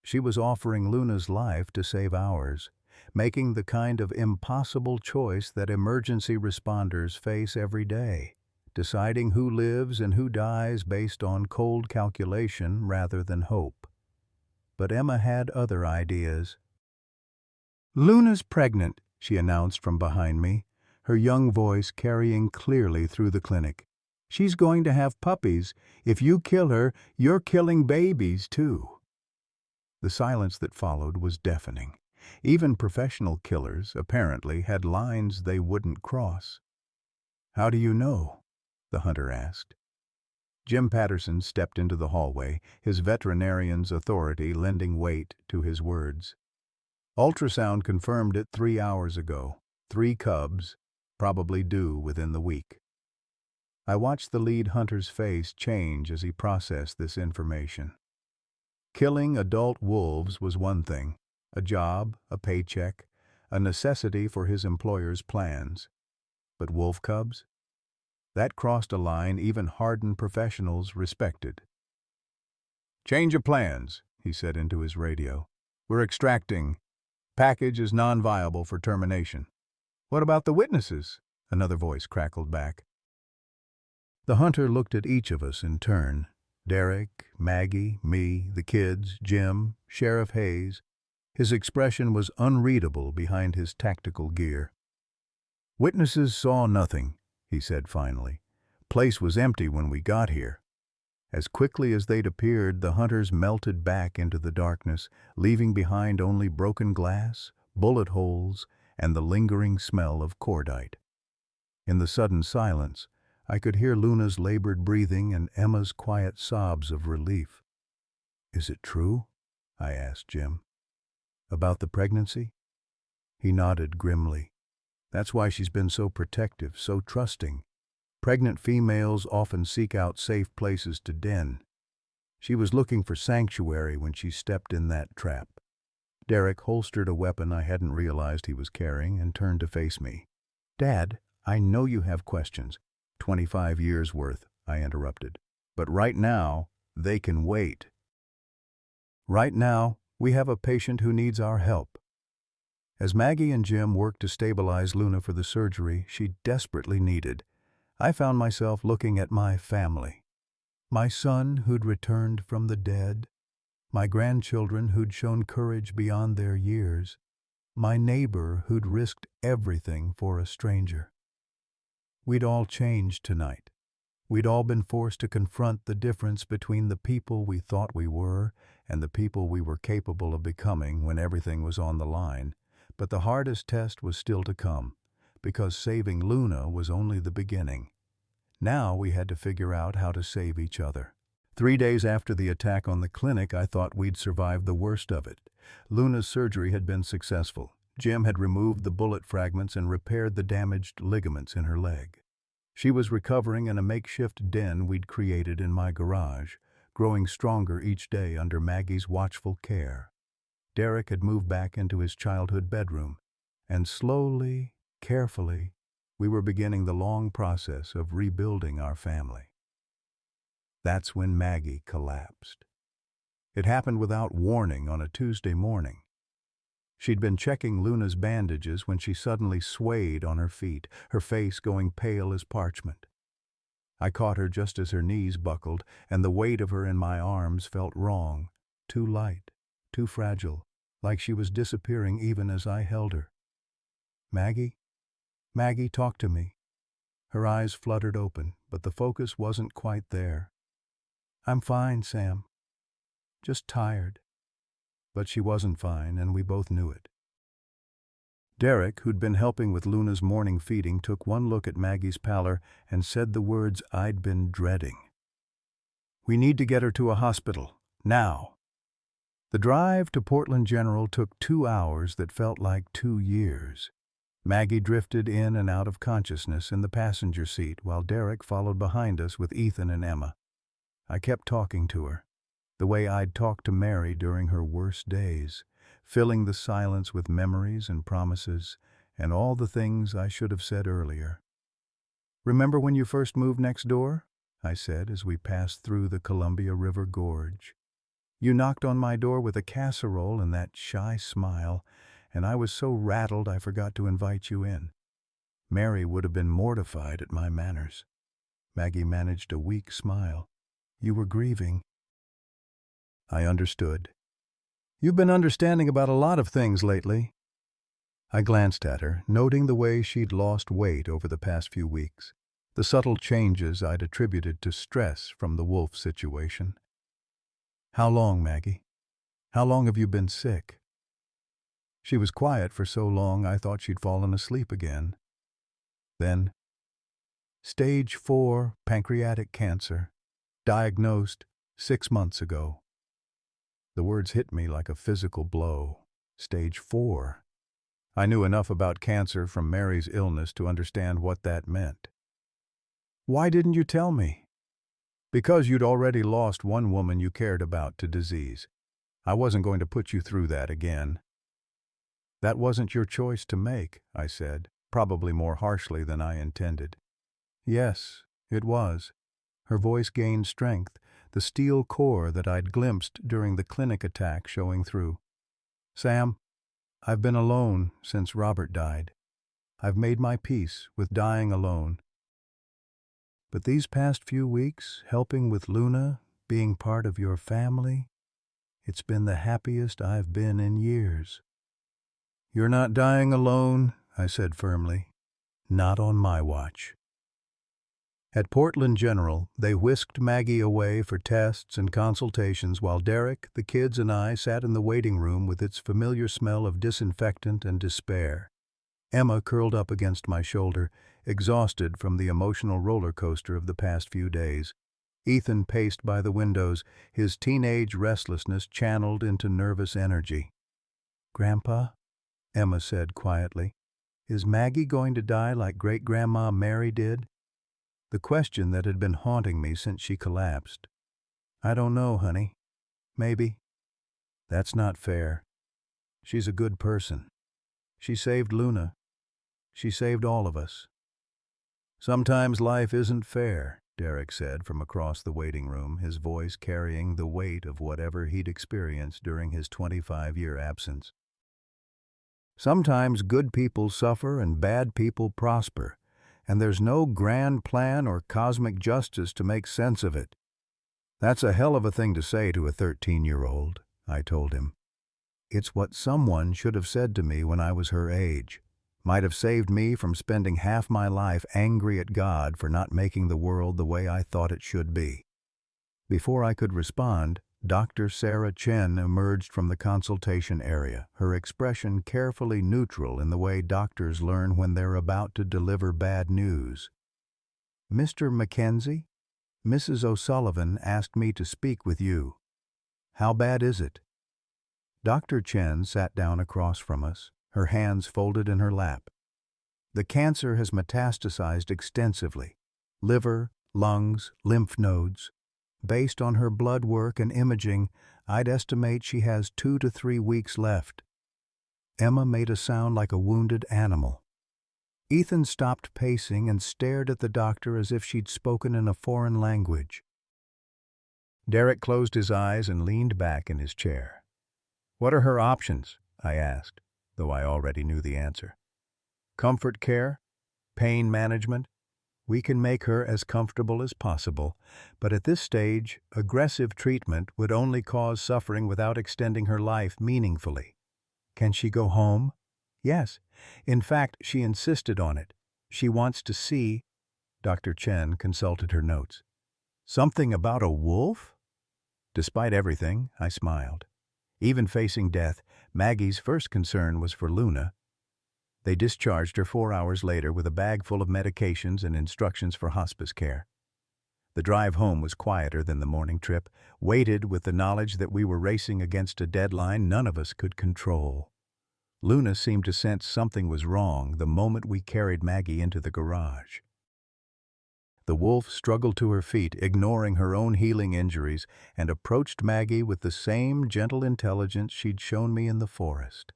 She was offering Luna's life to save ours, making the kind of impossible choice that emergency responders face every day, deciding who lives and who dies based on cold calculation rather than hope. But Emma had other ideas. "Luna's pregnant," she announced from behind me, her young voice carrying clearly through the clinic. "She's going to have puppies. If you kill her, you're killing babies too." The silence that followed was deafening. Even professional killers, apparently, had lines they wouldn't cross. "How do you know?" the hunter asked. Jim Patterson stepped into the hallway, his veterinarian's authority lending weight to his words. "Ultrasound confirmed it 3 hours ago. 3 cubs, probably due within the week." I watched the lead hunter's face change as he processed this information. Killing adult wolves was one thing, a job, a paycheck, a necessity for his employer's plans. But wolf cubs? That crossed a line even hardened professionals respected. "Change of plans," he said into his radio. "We're extracting. Package is non-viable for termination." "What about the witnesses?" another voice crackled back. The hunter looked at each of us in turn. Derek, Maggie, me, the kids, Jim, Sheriff Hayes. His expression was unreadable behind his tactical gear. "Witnesses saw nothing," he said finally. Place was empty when we got here. As quickly as they'd appeared, the hunters melted back into the darkness, leaving behind only broken glass, bullet holes, and the lingering smell of cordite. In the sudden silence, I could hear Luna's labored breathing and Emma's quiet sobs of relief. "Is it true?" I asked Jim. "About the pregnancy?" He nodded grimly. "That's why she's been so protective, so trusting. Pregnant females often seek out safe places to den. She was looking for sanctuary when she stepped in that trap." Derek holstered a weapon I hadn't realized he was carrying and turned to face me. "Dad, I know you have questions." 25 years worth, I interrupted. "But right now, they can wait. Right now, we have a patient who needs our help." As Maggie and Jim worked to stabilize Luna for the surgery she desperately needed, I found myself looking at my family. My son who'd returned from the dead, my grandchildren who'd shown courage beyond their years, my neighbor who'd risked everything for a stranger. We'd all changed tonight. We'd all been forced to confront the difference between the people we thought we were and the people we were capable of becoming when everything was on the line. But the hardest test was still to come, because saving Luna was only the beginning. Now we had to figure out how to save each other. 3 days after the attack on the clinic, I thought we'd survived the worst of it. Luna's surgery had been successful. Jim had removed the bullet fragments and repaired the damaged ligaments in her leg. She was recovering in a makeshift den we'd created in my garage, growing stronger each day under Maggie's watchful care. Derek had moved back into his childhood bedroom, and slowly, carefully, we were beginning the long process of rebuilding our family. That's when Maggie collapsed. It happened without warning on a Tuesday morning. She'd been checking Luna's bandages when she suddenly swayed on her feet, her face going pale as parchment. I caught her just as her knees buckled, and the weight of her in my arms felt wrong, too light, too fragile, like she was disappearing even as I held her. "Maggie? Maggie, talk to me." Her eyes fluttered open, but the focus wasn't quite there. "I'm fine, Sam. Just tired." But she wasn't fine, and we both knew it. Derek, who'd been helping with Luna's morning feeding, took one look at Maggie's pallor and said the words I'd been dreading. "We need to get her to a hospital, now." The drive to Portland General took 2 hours that felt like 2 years. Maggie drifted in and out of consciousness in the passenger seat while Derek followed behind us with Ethan and Emma. I kept talking to her, the way I'd talked to Mary during her worst days, filling the silence with memories and promises and all the things I should have said earlier. "Remember when you first moved next door?" I said as we passed through the Columbia River Gorge. "You knocked on my door with a casserole and that shy smile, and I was so rattled I forgot to invite you in." Mary would have been mortified at my manners. Maggie managed a weak smile. "You were grieving." I understood. "You've been understanding about a lot of things lately." I glanced at her, noting the way she'd lost weight over the past few weeks, the subtle changes I'd attributed to stress from the wolf situation. "How long, Maggie? How long have you been sick?" She was quiet for so long I thought she'd fallen asleep again. Then, "Stage 4 pancreatic cancer, diagnosed 6 months ago." The words hit me like a physical blow. Stage 4. I knew enough about cancer from Mary's illness to understand what that meant. "Why didn't you tell me?" "Because you'd already lost one woman you cared about to disease. I wasn't going to put you through that again." "That wasn't your choice to make," I said, probably more harshly than I intended. "Yes, it was." Her voice gained strength, the steel core that I'd glimpsed during the clinic attack showing through. "Sam, I've been alone since Robert died. I've made my peace with dying alone. But these past few weeks, helping with Luna, being part of your family, it's been the happiest I've been in years." "You're not dying alone," I said firmly. "Not on my watch." At Portland General, they whisked Maggie away for tests and consultations while Derek, the kids, and I sat in the waiting room with its familiar smell of disinfectant and despair. Emma curled up against my shoulder, exhausted from the emotional roller coaster of the past few days. Ethan paced by the windows, his teenage restlessness channeled into nervous energy. "Grandpa," Emma said quietly, "is Maggie going to die like Great-Grandma Mary did?" The question that had been haunting me since she collapsed. "I don't know, honey. Maybe." "That's not fair. She's a good person. She saved Luna. She saved all of us." "Sometimes life isn't fair," Derek said from across the waiting room, his voice carrying the weight of whatever he'd experienced during his 25-year absence. "Sometimes good people suffer and bad people prosper, and there's no grand plan or cosmic justice to make sense of it." "That's a hell of a thing to say to a 13-year-old, I told him. "It's what someone should have said to me when I was her age. Might have saved me from spending half my life angry at God for not making the world the way I thought it should be." Before I could respond, Dr. Sarah Chen emerged from the consultation area, her expression carefully neutral in the way doctors learn when they're about to deliver bad news. "Mr. Mackenzie, Mrs. O'Sullivan asked me to speak with you. How bad is it?" Dr. Chen sat down across from us, her hands folded in her lap. "The cancer has metastasized extensively. Liver, lungs, lymph nodes. Based on her blood work and imaging, I'd estimate she has 2 to 3 weeks left." Emma made a sound like a wounded animal. Ethan stopped pacing and stared at the doctor as if she'd spoken in a foreign language. Derek closed his eyes and leaned back in his chair. "What are her options?" I asked, though I already knew the answer. "Comfort care? Pain management? We can make her as comfortable as possible, but at this stage, aggressive treatment would only cause suffering without extending her life meaningfully." "Can she go home?" "Yes. In fact, she insisted on it. She wants to see—" Dr. Chen consulted her notes. "Something about a wolf?" Despite everything, I smiled. Even facing death, Maggie's first concern was for Luna. They discharged her 4 hours later with a bag full of medications and instructions for hospice care. The drive home was quieter than the morning trip, weighted with the knowledge that we were racing against a deadline none of us could control. Luna seemed to sense something was wrong the moment we carried Maggie into the garage. The wolf struggled to her feet, ignoring her own healing injuries, and approached Maggie with the same gentle intelligence she'd shown me in the forest.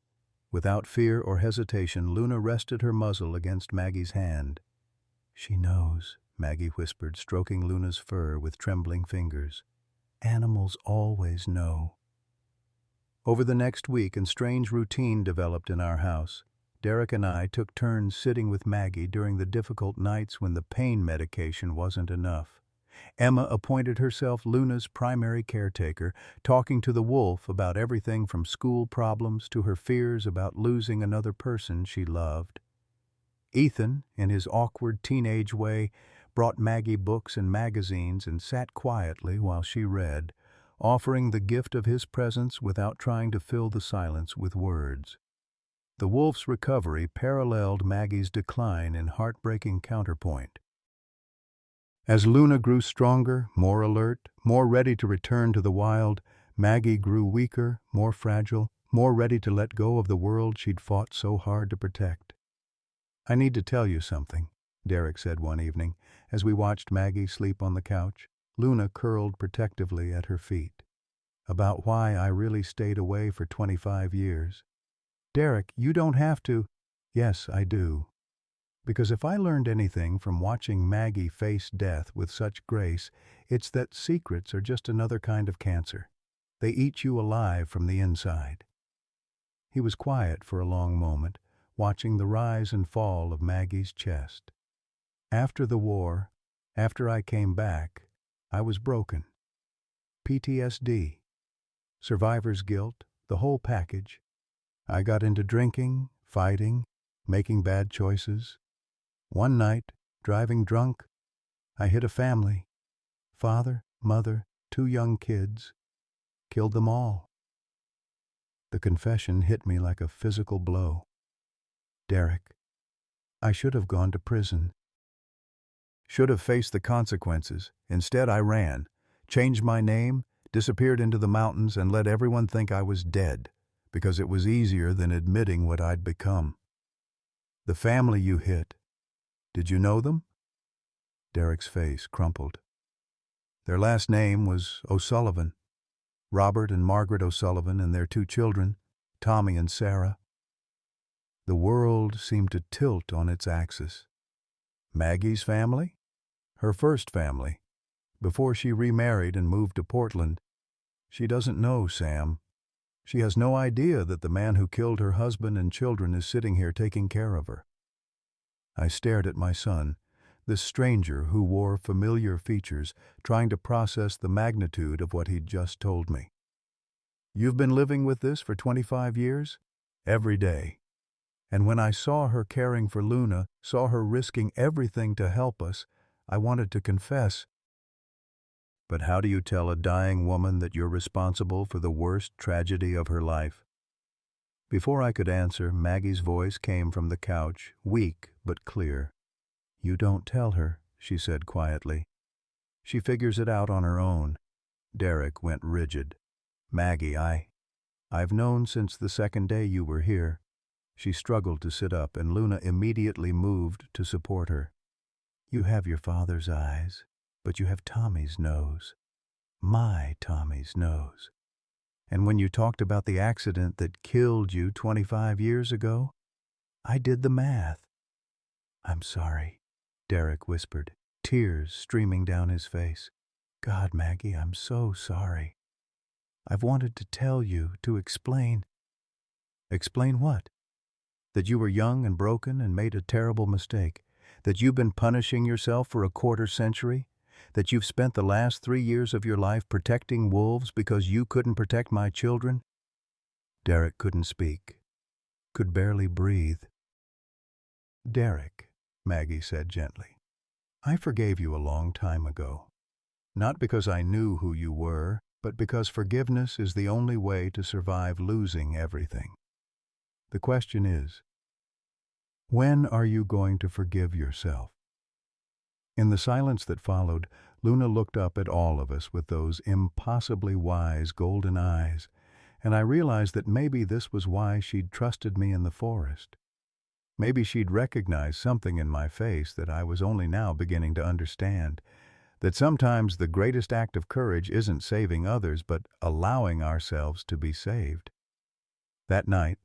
Without fear or hesitation, Luna rested her muzzle against Maggie's hand. "She knows," Maggie whispered, stroking Luna's fur with trembling fingers. "Animals always know." Over the next week, a strange routine developed in our house. Derek and I took turns sitting with Maggie during the difficult nights when the pain medication wasn't enough. Emma appointed herself Luna's primary caretaker, talking to the wolf about everything from school problems to her fears about losing another person she loved. Ethan, in his awkward teenage way, brought Maggie books and magazines and sat quietly while she read, offering the gift of his presence without trying to fill the silence with words. The wolf's recovery paralleled Maggie's decline in heartbreaking counterpoint. As Luna grew stronger, more alert, more ready to return to the wild, Maggie grew weaker, more fragile, more ready to let go of the world she'd fought so hard to protect. "I need to tell you something," Derek said one evening, as we watched Maggie sleep on the couch, Luna curled protectively at her feet. "About why I really stayed away for 25 years. Derek, you don't have to." "Yes, I do. Because if I learned anything from watching Maggie face death with such grace, it's that secrets are just another kind of cancer. They eat you alive from the inside." He was quiet for a long moment, watching the rise and fall of Maggie's chest. "After the war, after I came back, I was broken. PTSD, survivor's guilt, the whole package. I got into drinking, fighting, making bad choices. One night, driving drunk, I hit a family. Father, mother, 2 young kids. Killed them all. The confession hit me like a physical blow. Derek, I should have gone to prison. Should have faced the consequences. Instead, I ran, changed my name, disappeared into the mountains, and let everyone think I was dead, because it was easier than admitting what I'd become. The family you hit, did you know them? Derek's face crumpled. Their last name was O'Sullivan. Robert and Margaret O'Sullivan and their 2 children, Tommy and Sarah. The world seemed to tilt on its axis. Maggie's family? Her first family. Before she remarried and moved to Portland. She doesn't know Sam. She has no idea that the man who killed her husband and children is sitting here taking care of her. I stared at my son, this stranger who wore familiar features, trying to process the magnitude of what he'd just told me. You've been living with this for 25 years? Every day. And when I saw her caring for Luna, saw her risking everything to help us, I wanted to confess. But how do you tell a dying woman that you're responsible for the worst tragedy of her life? Before I could answer, Maggie's voice came from the couch, weak but clear. You don't tell her, she said quietly. She figures it out on her own. Derek went rigid. Maggie, I've known since the second day you were here. She struggled to sit up, and Luna immediately moved to support her. You have your father's eyes, but you have Tommy's nose. My Tommy's nose. And when you talked about the accident that killed you 25 years ago, I did the math. I'm sorry, Derek whispered, tears streaming down his face. God, Maggie, I'm so sorry. I've wanted to tell you, to explain. Explain what? That you were young and broken and made a terrible mistake. That you've been punishing yourself for a quarter century. That you've spent the last 3 years of your life protecting wolves because you couldn't protect my children. Derek couldn't speak, could barely breathe. Derek, Maggie said gently, I forgave you a long time ago. Not because I knew who you were, but because forgiveness is the only way to survive losing everything. The question is, when are you going to forgive yourself? In the silence that followed, Luna looked up at all of us with those impossibly wise golden eyes, and I realized that maybe this was why she'd trusted me in the forest. Maybe she'd recognized something in my face that I was only now beginning to understand, that sometimes the greatest act of courage isn't saving others, but allowing ourselves to be saved. That night,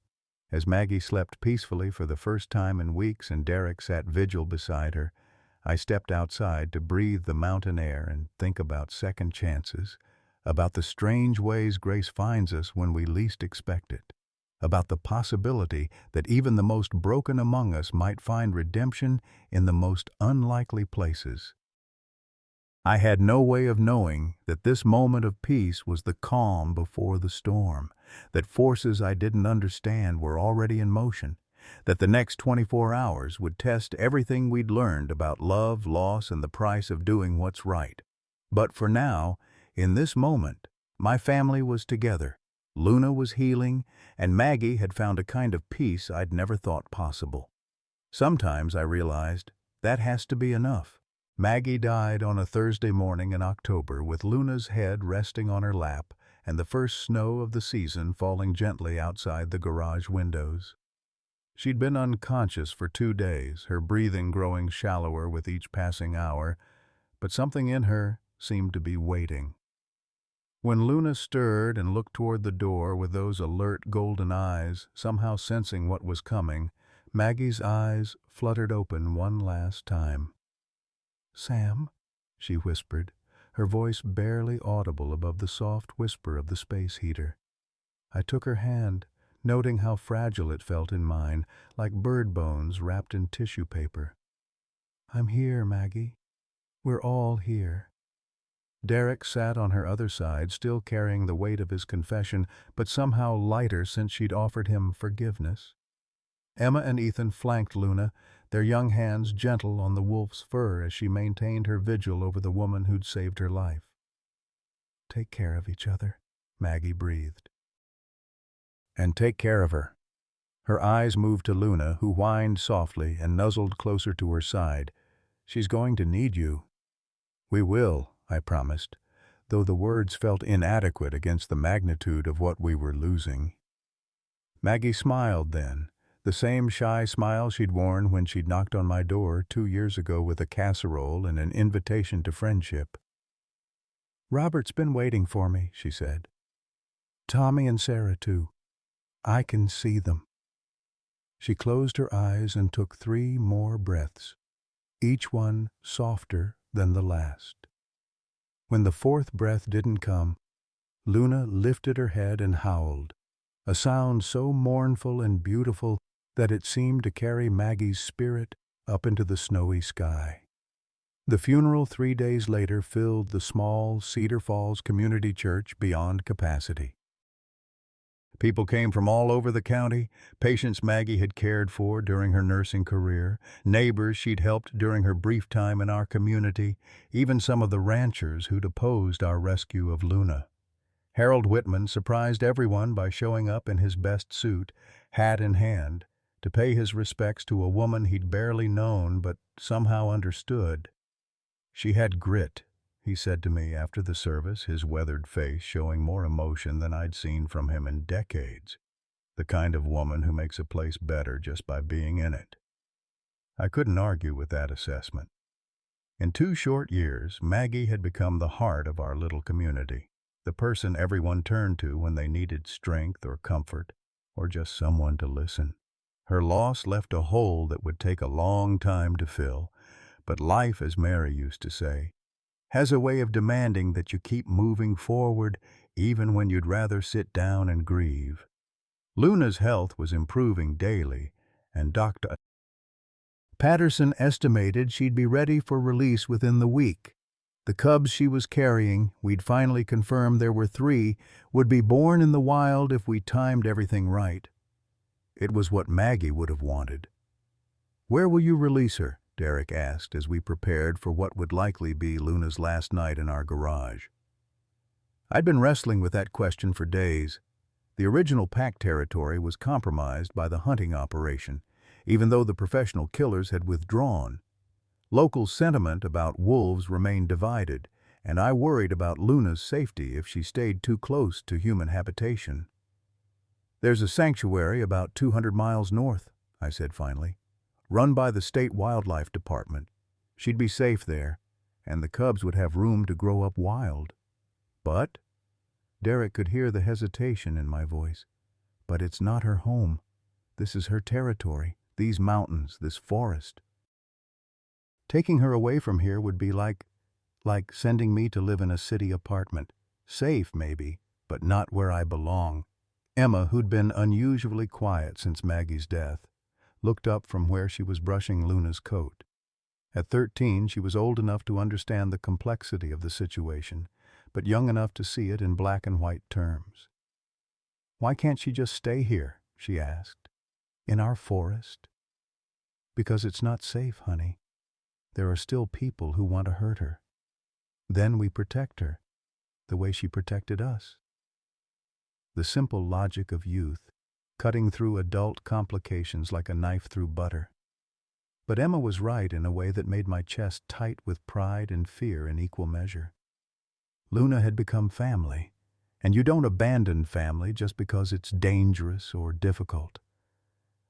as Maggie slept peacefully for the first time in weeks and Derek sat vigil beside her, I stepped outside to breathe the mountain air and think about second chances, about the strange ways grace finds us when we least expect it, about the possibility that even the most broken among us might find redemption in the most unlikely places. I had no way of knowing that this moment of peace was the calm before the storm, that forces I didn't understand were already in motion, that the next 24 hours would test everything we'd learned about love, loss, and the price of doing what's right. But for now, in this moment, my family was together, Luna was healing, and Maggie had found a kind of peace I'd never thought possible. Sometimes I realized that has to be enough. Maggie died on a Thursday morning in October with Luna's head resting on her lap and the first snow of the season falling gently outside the garage windows. She'd been unconscious for 2 days, her breathing growing shallower with each passing hour, but something in her seemed to be waiting. When Luna stirred and looked toward the door with those alert golden eyes, somehow sensing what was coming, Maggie's eyes fluttered open one last time. Sam, she whispered, her voice barely audible above the soft whisper of the space heater. I took her hand, noting how fragile it felt in mine, like bird bones wrapped in tissue paper. I'm here, Maggie. We're all here. Derek sat on her other side, still carrying the weight of his confession, but somehow lighter since she'd offered him forgiveness. Emma and Ethan flanked Luna, their young hands gentle on the wolf's fur as she maintained her vigil over the woman who'd saved her life. "Take care of each other," Maggie breathed. "And take care of her." Her eyes moved to Luna, who whined softly and nuzzled closer to her side. "She's going to need you." "We will," I promised, though the words felt inadequate against the magnitude of what we were losing. Maggie smiled then, the same shy smile she'd worn when she'd knocked on my door 2 years ago with a casserole and an invitation to friendship. "Robert's been waiting for me," she said. "Tommy and Sarah, too. I can see them." She closed her eyes and took 3 more breaths, each one softer than the last. When the 4th breath didn't come, Luna lifted her head and howled, a sound so mournful and beautiful that it seemed to carry Maggie's spirit up into the snowy sky. The funeral 3 days later filled the small Cedar Falls Community Church beyond capacity. People came from all over the county, patients Maggie had cared for during her nursing career, neighbors she'd helped during her brief time in our community, even some of the ranchers who'd opposed our rescue of Luna. Harold Whitman surprised everyone by showing up in his best suit, hat in hand, to pay his respects to a woman he'd barely known but somehow understood. "She had grit," he said to me after the service, his weathered face showing more emotion than I'd seen from him in decades. "The kind of woman who makes a place better just by being in it." I couldn't argue with that assessment. In 2 short years, Maggie had become the heart of our little community, the person everyone turned to when they needed strength or comfort, or just someone to listen. Her loss left a hole that would take a long time to fill, but life, as Mary used to say, has a way of demanding that you keep moving forward even when you'd rather sit down and grieve. Luna's health was improving daily, and Dr. Patterson estimated she'd be ready for release within the week. The cubs she was carrying, we'd finally confirmed there were 3, would be born in the wild if we timed everything right. It was what Maggie would have wanted. "Where will you release her?" Derek asked as we prepared for what would likely be Luna's last night in our garage. I'd been wrestling with that question for days. The original pack territory was compromised by the hunting operation, even though the professional killers had withdrawn. Local sentiment about wolves remained divided, and I worried about Luna's safety if she stayed too close to human habitation. "There's a sanctuary about 200 miles north," I said finally, "run by the State Wildlife Department. She'd be safe there, and the cubs would have room to grow up wild." "But," Derek could hear the hesitation in my voice, "but it's not her home. This is her territory, these mountains, this forest. Taking her away from here would be like sending me to live in a city apartment. Safe, maybe, but not where I belong." Emma, who'd been unusually quiet since Maggie's death, looked up from where she was brushing Luna's coat. At 13, she was old enough to understand the complexity of the situation, but young enough to see it in black and white terms. "Why can't she just stay here?" she asked. "In our forest?" "Because it's not safe, honey. There are still people who want to hurt her. Then we protect her, the way she protected us." The simple logic of youth, cutting through adult complications like a knife through butter. But Emma was right in a way that made my chest tight with pride and fear in equal measure. Luna had become family, and you don't abandon family just because it's dangerous or difficult.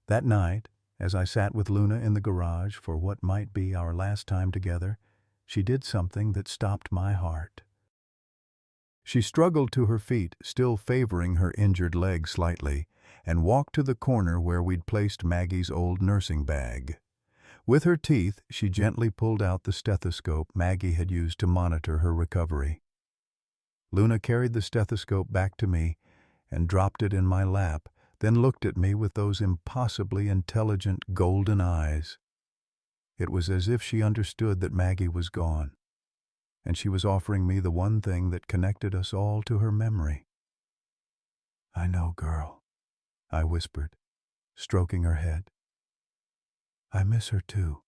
That night, as I sat with Luna in the garage for what might be our last time together, she did something that stopped my heart. She struggled to her feet, still favoring her injured leg slightly, and walked to the corner where we'd placed Maggie's old nursing bag. With her teeth, she gently pulled out the stethoscope Maggie had used to monitor her recovery. Luna carried the stethoscope back to me and dropped it in my lap, then looked at me with those impossibly intelligent golden eyes. It was as if she understood that Maggie was gone, and she was offering me the one thing that connected us all to her memory. "I know, girl," I whispered, stroking her head. I miss her too.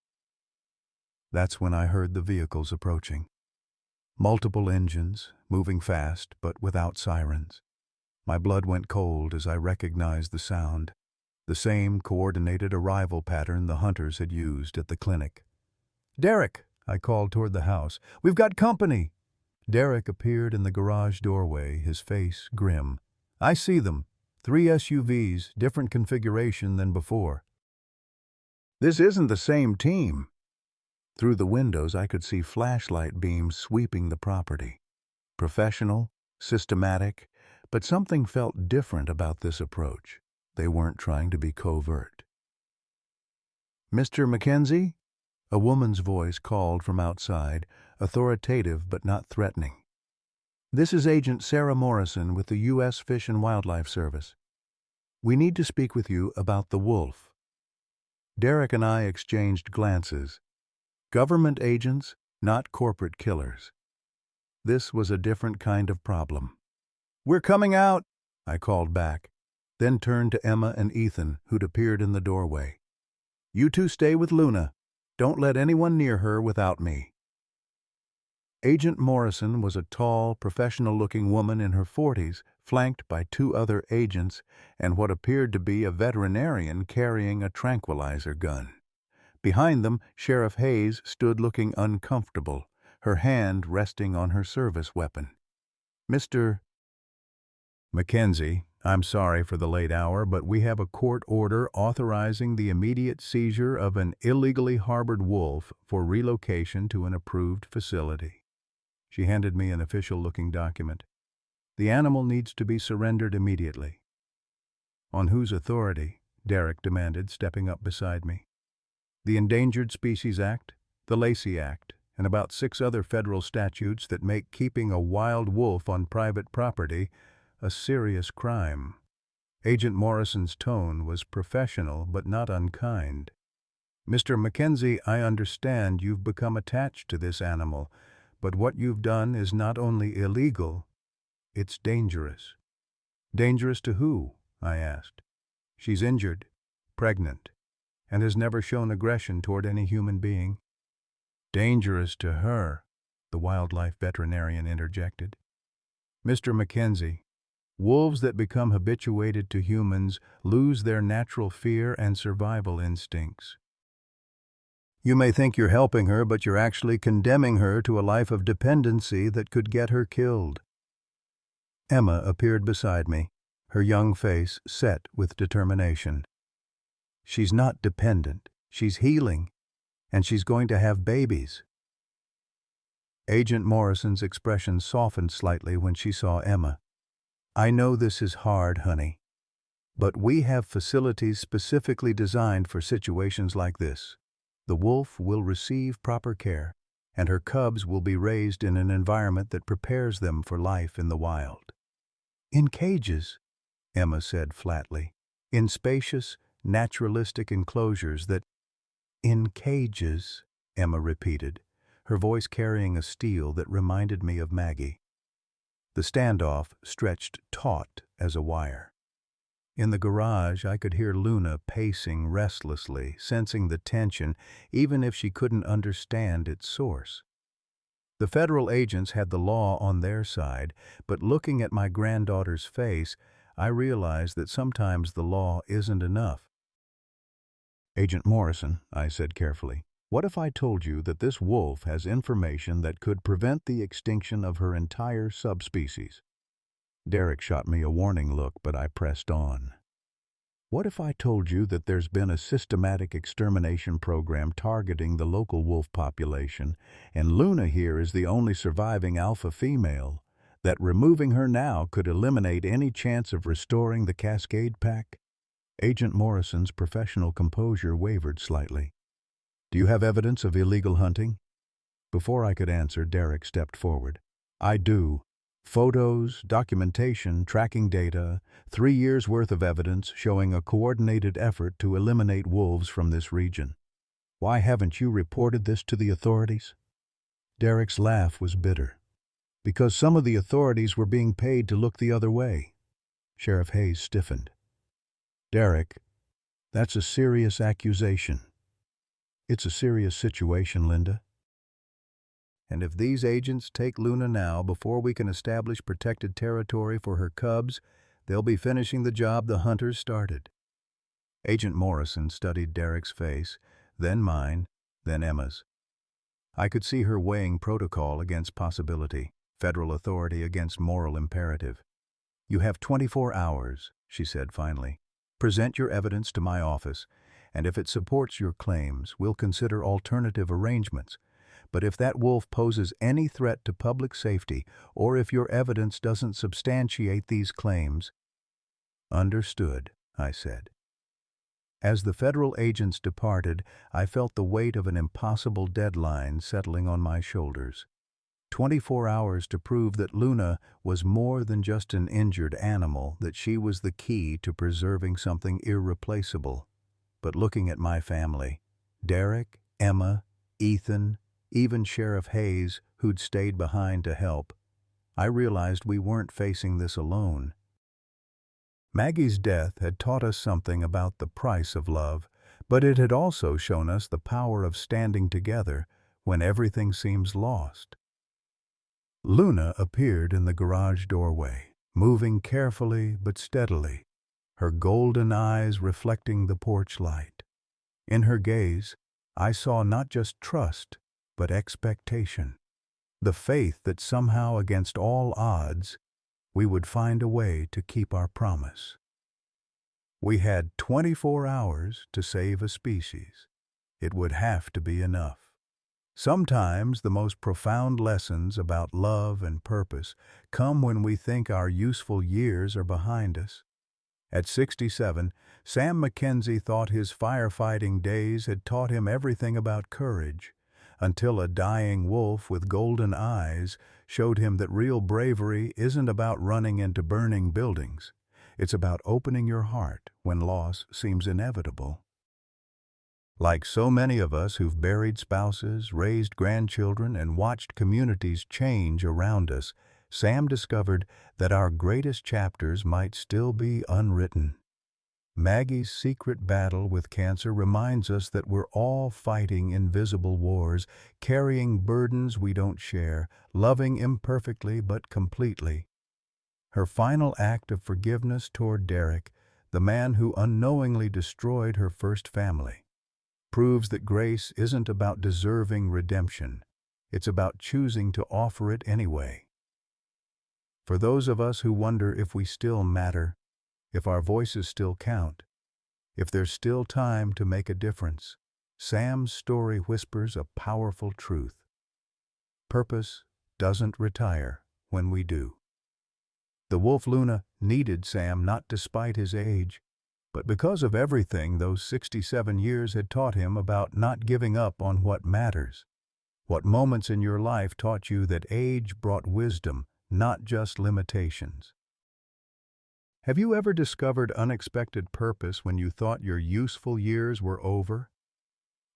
That's when I heard the vehicles approaching. Multiple engines, moving fast but without sirens. My blood went cold as I recognized the sound, the same coordinated arrival pattern the hunters had used at the clinic. "Derek!" I called toward the house. "We've got company!" Derek appeared in the garage doorway, his face grim. "I see them. 3 SUVs, different configuration than before." "This isn't the same team." Through the windows I could see flashlight beams sweeping the property. Professional, systematic, but something felt different about this approach. They weren't trying to be covert. "Mr. Mackenzie?" A woman's voice called from outside, authoritative but not threatening. "This is Agent Sarah Morrison with the U.S. Fish and Wildlife Service. We need to speak with you about the wolf." Derek and I exchanged glances. Government agents, not corporate killers. This was a different kind of problem. "We're coming out," I called back, then turned to Emma and Ethan, who'd appeared in the doorway. "You two stay with Luna. Don't let anyone near her without me." Agent Morrison was a tall, professional-looking woman in her 40s, flanked by 2 other agents and what appeared to be a veterinarian carrying a tranquilizer gun. Behind them, Sheriff Hayes stood looking uncomfortable, her hand resting on her service weapon. "Mr. Mackenzie, I'm sorry for the late hour, but we have a court order authorizing the immediate seizure of an illegally harbored wolf for relocation to an approved facility." She handed me an official-looking document. "The animal needs to be surrendered immediately." "On whose authority?" Derek demanded, stepping up beside me. "The Endangered Species Act, the Lacey Act, and about 6 other federal statutes that make keeping a wild wolf on private property a serious crime." Agent Morrison's tone was professional but not unkind. "Mr. Mackenzie, I understand you've become attached to this animal, but what you've done is not only illegal, it's dangerous." "Dangerous to who?" I asked. "She's injured, pregnant, and has never shown aggression toward any human being." "Dangerous to her," the wildlife veterinarian interjected. "Mr. Mackenzie, wolves that become habituated to humans lose their natural fear and survival instincts. You may think you're helping her, but you're actually condemning her to a life of dependency that could get her killed." Emma appeared beside me, her young face set with determination. "She's not dependent. She's healing, and she's going to have babies." Agent Morrison's expression softened slightly when she saw Emma. "I know this is hard, honey, but we have facilities specifically designed for situations like this. The wolf will receive proper care, and her cubs will be raised in an environment that prepares them for life in the wild." "In cages," Emma said flatly. "In spacious, naturalistic enclosures that—" "In cages," Emma repeated, her voice carrying a steel that reminded me of Maggie. The standoff stretched taut as a wire. In the garage, I could hear Luna pacing restlessly, sensing the tension, even if she couldn't understand its source. The federal agents had the law on their side, but looking at my granddaughter's face, I realized that sometimes the law isn't enough. "Agent Morrison," I said carefully, "what if I told you that this wolf has information that could prevent the extinction of her entire subspecies?" Derek shot me a warning look, but I pressed on. "What if I told you that there's been a systematic extermination program targeting the local wolf population, and Luna here is the only surviving alpha female, that removing her now could eliminate any chance of restoring the Cascade Pack?" Agent Morrison's professional composure wavered slightly. "Do you have evidence of illegal hunting?" Before I could answer, Derek stepped forward. "I do. Photos, documentation, tracking data, 3 years' worth of evidence showing a coordinated effort to eliminate wolves from this region. Why haven't you reported this to the authorities?" Derek's laugh was bitter. "Because some of the authorities were being paid to look the other way." Sheriff Hayes stiffened. "Derek, that's a serious accusation. It's a serious situation, Linda. And if these agents take Luna now before we can establish protected territory for her cubs, they'll be finishing the job the hunters started. Agent Morrison studied Derek's face, then mine, then Emma's. I could see her weighing protocol against possibility, federal authority against moral imperative. "You have 24 hours," she said finally. "Present your evidence to my office, and if it supports your claims, we'll consider alternative arrangements. But if that wolf poses any threat to public safety, or if your evidence doesn't substantiate these claims—" "Understood," I said. As the federal agents departed, I felt the weight of an impossible deadline settling on my shoulders. 24 hours to prove that Luna was more than just an injured animal, that she was the key to preserving something irreplaceable. But looking at my family, Derek, Emma, Ethan, even Sheriff Hayes, who'd stayed behind to help, I realized we weren't facing this alone. Maggie's death had taught us something about the price of love, but it had also shown us the power of standing together when everything seems lost. Luna appeared in the garage doorway, moving carefully but steadily, her golden eyes reflecting the porch light. In her gaze, I saw not just trust, but expectation, the faith that somehow, against all odds, we would find a way to keep our promise. We had 24 hours to save a species. It would have to be enough. Sometimes the most profound lessons about love and purpose come when we think our useful years are behind us. At 67, Sam Mackenzie thought his firefighting days had taught him everything about courage, until a dying wolf with golden eyes showed him that real bravery isn't about running into burning buildings. It's about opening your heart when loss seems inevitable. Like so many of us who've buried spouses, raised grandchildren, and watched communities change around us, Sam discovered that our greatest chapters might still be unwritten. Maggie's secret battle with cancer reminds us that we're all fighting invisible wars, carrying burdens we don't share, loving imperfectly but completely. Her final act of forgiveness toward Derek, the man who unknowingly destroyed her first family, proves that grace isn't about deserving redemption. It's about choosing to offer it anyway. For those of us who wonder if we still matter, if our voices still count, if there's still time to make a difference, Sam's story whispers a powerful truth. Purpose doesn't retire when we do. The wolf Luna needed Sam not despite his age, but because of everything those 67 years had taught him about not giving up on what matters. What moments in your life taught you that age brought wisdom, not just limitations? Have you ever discovered unexpected purpose when you thought your useful years were over?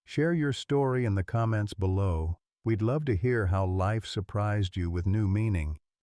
Share your story in the comments below. We'd love to hear how life surprised you with new meaning.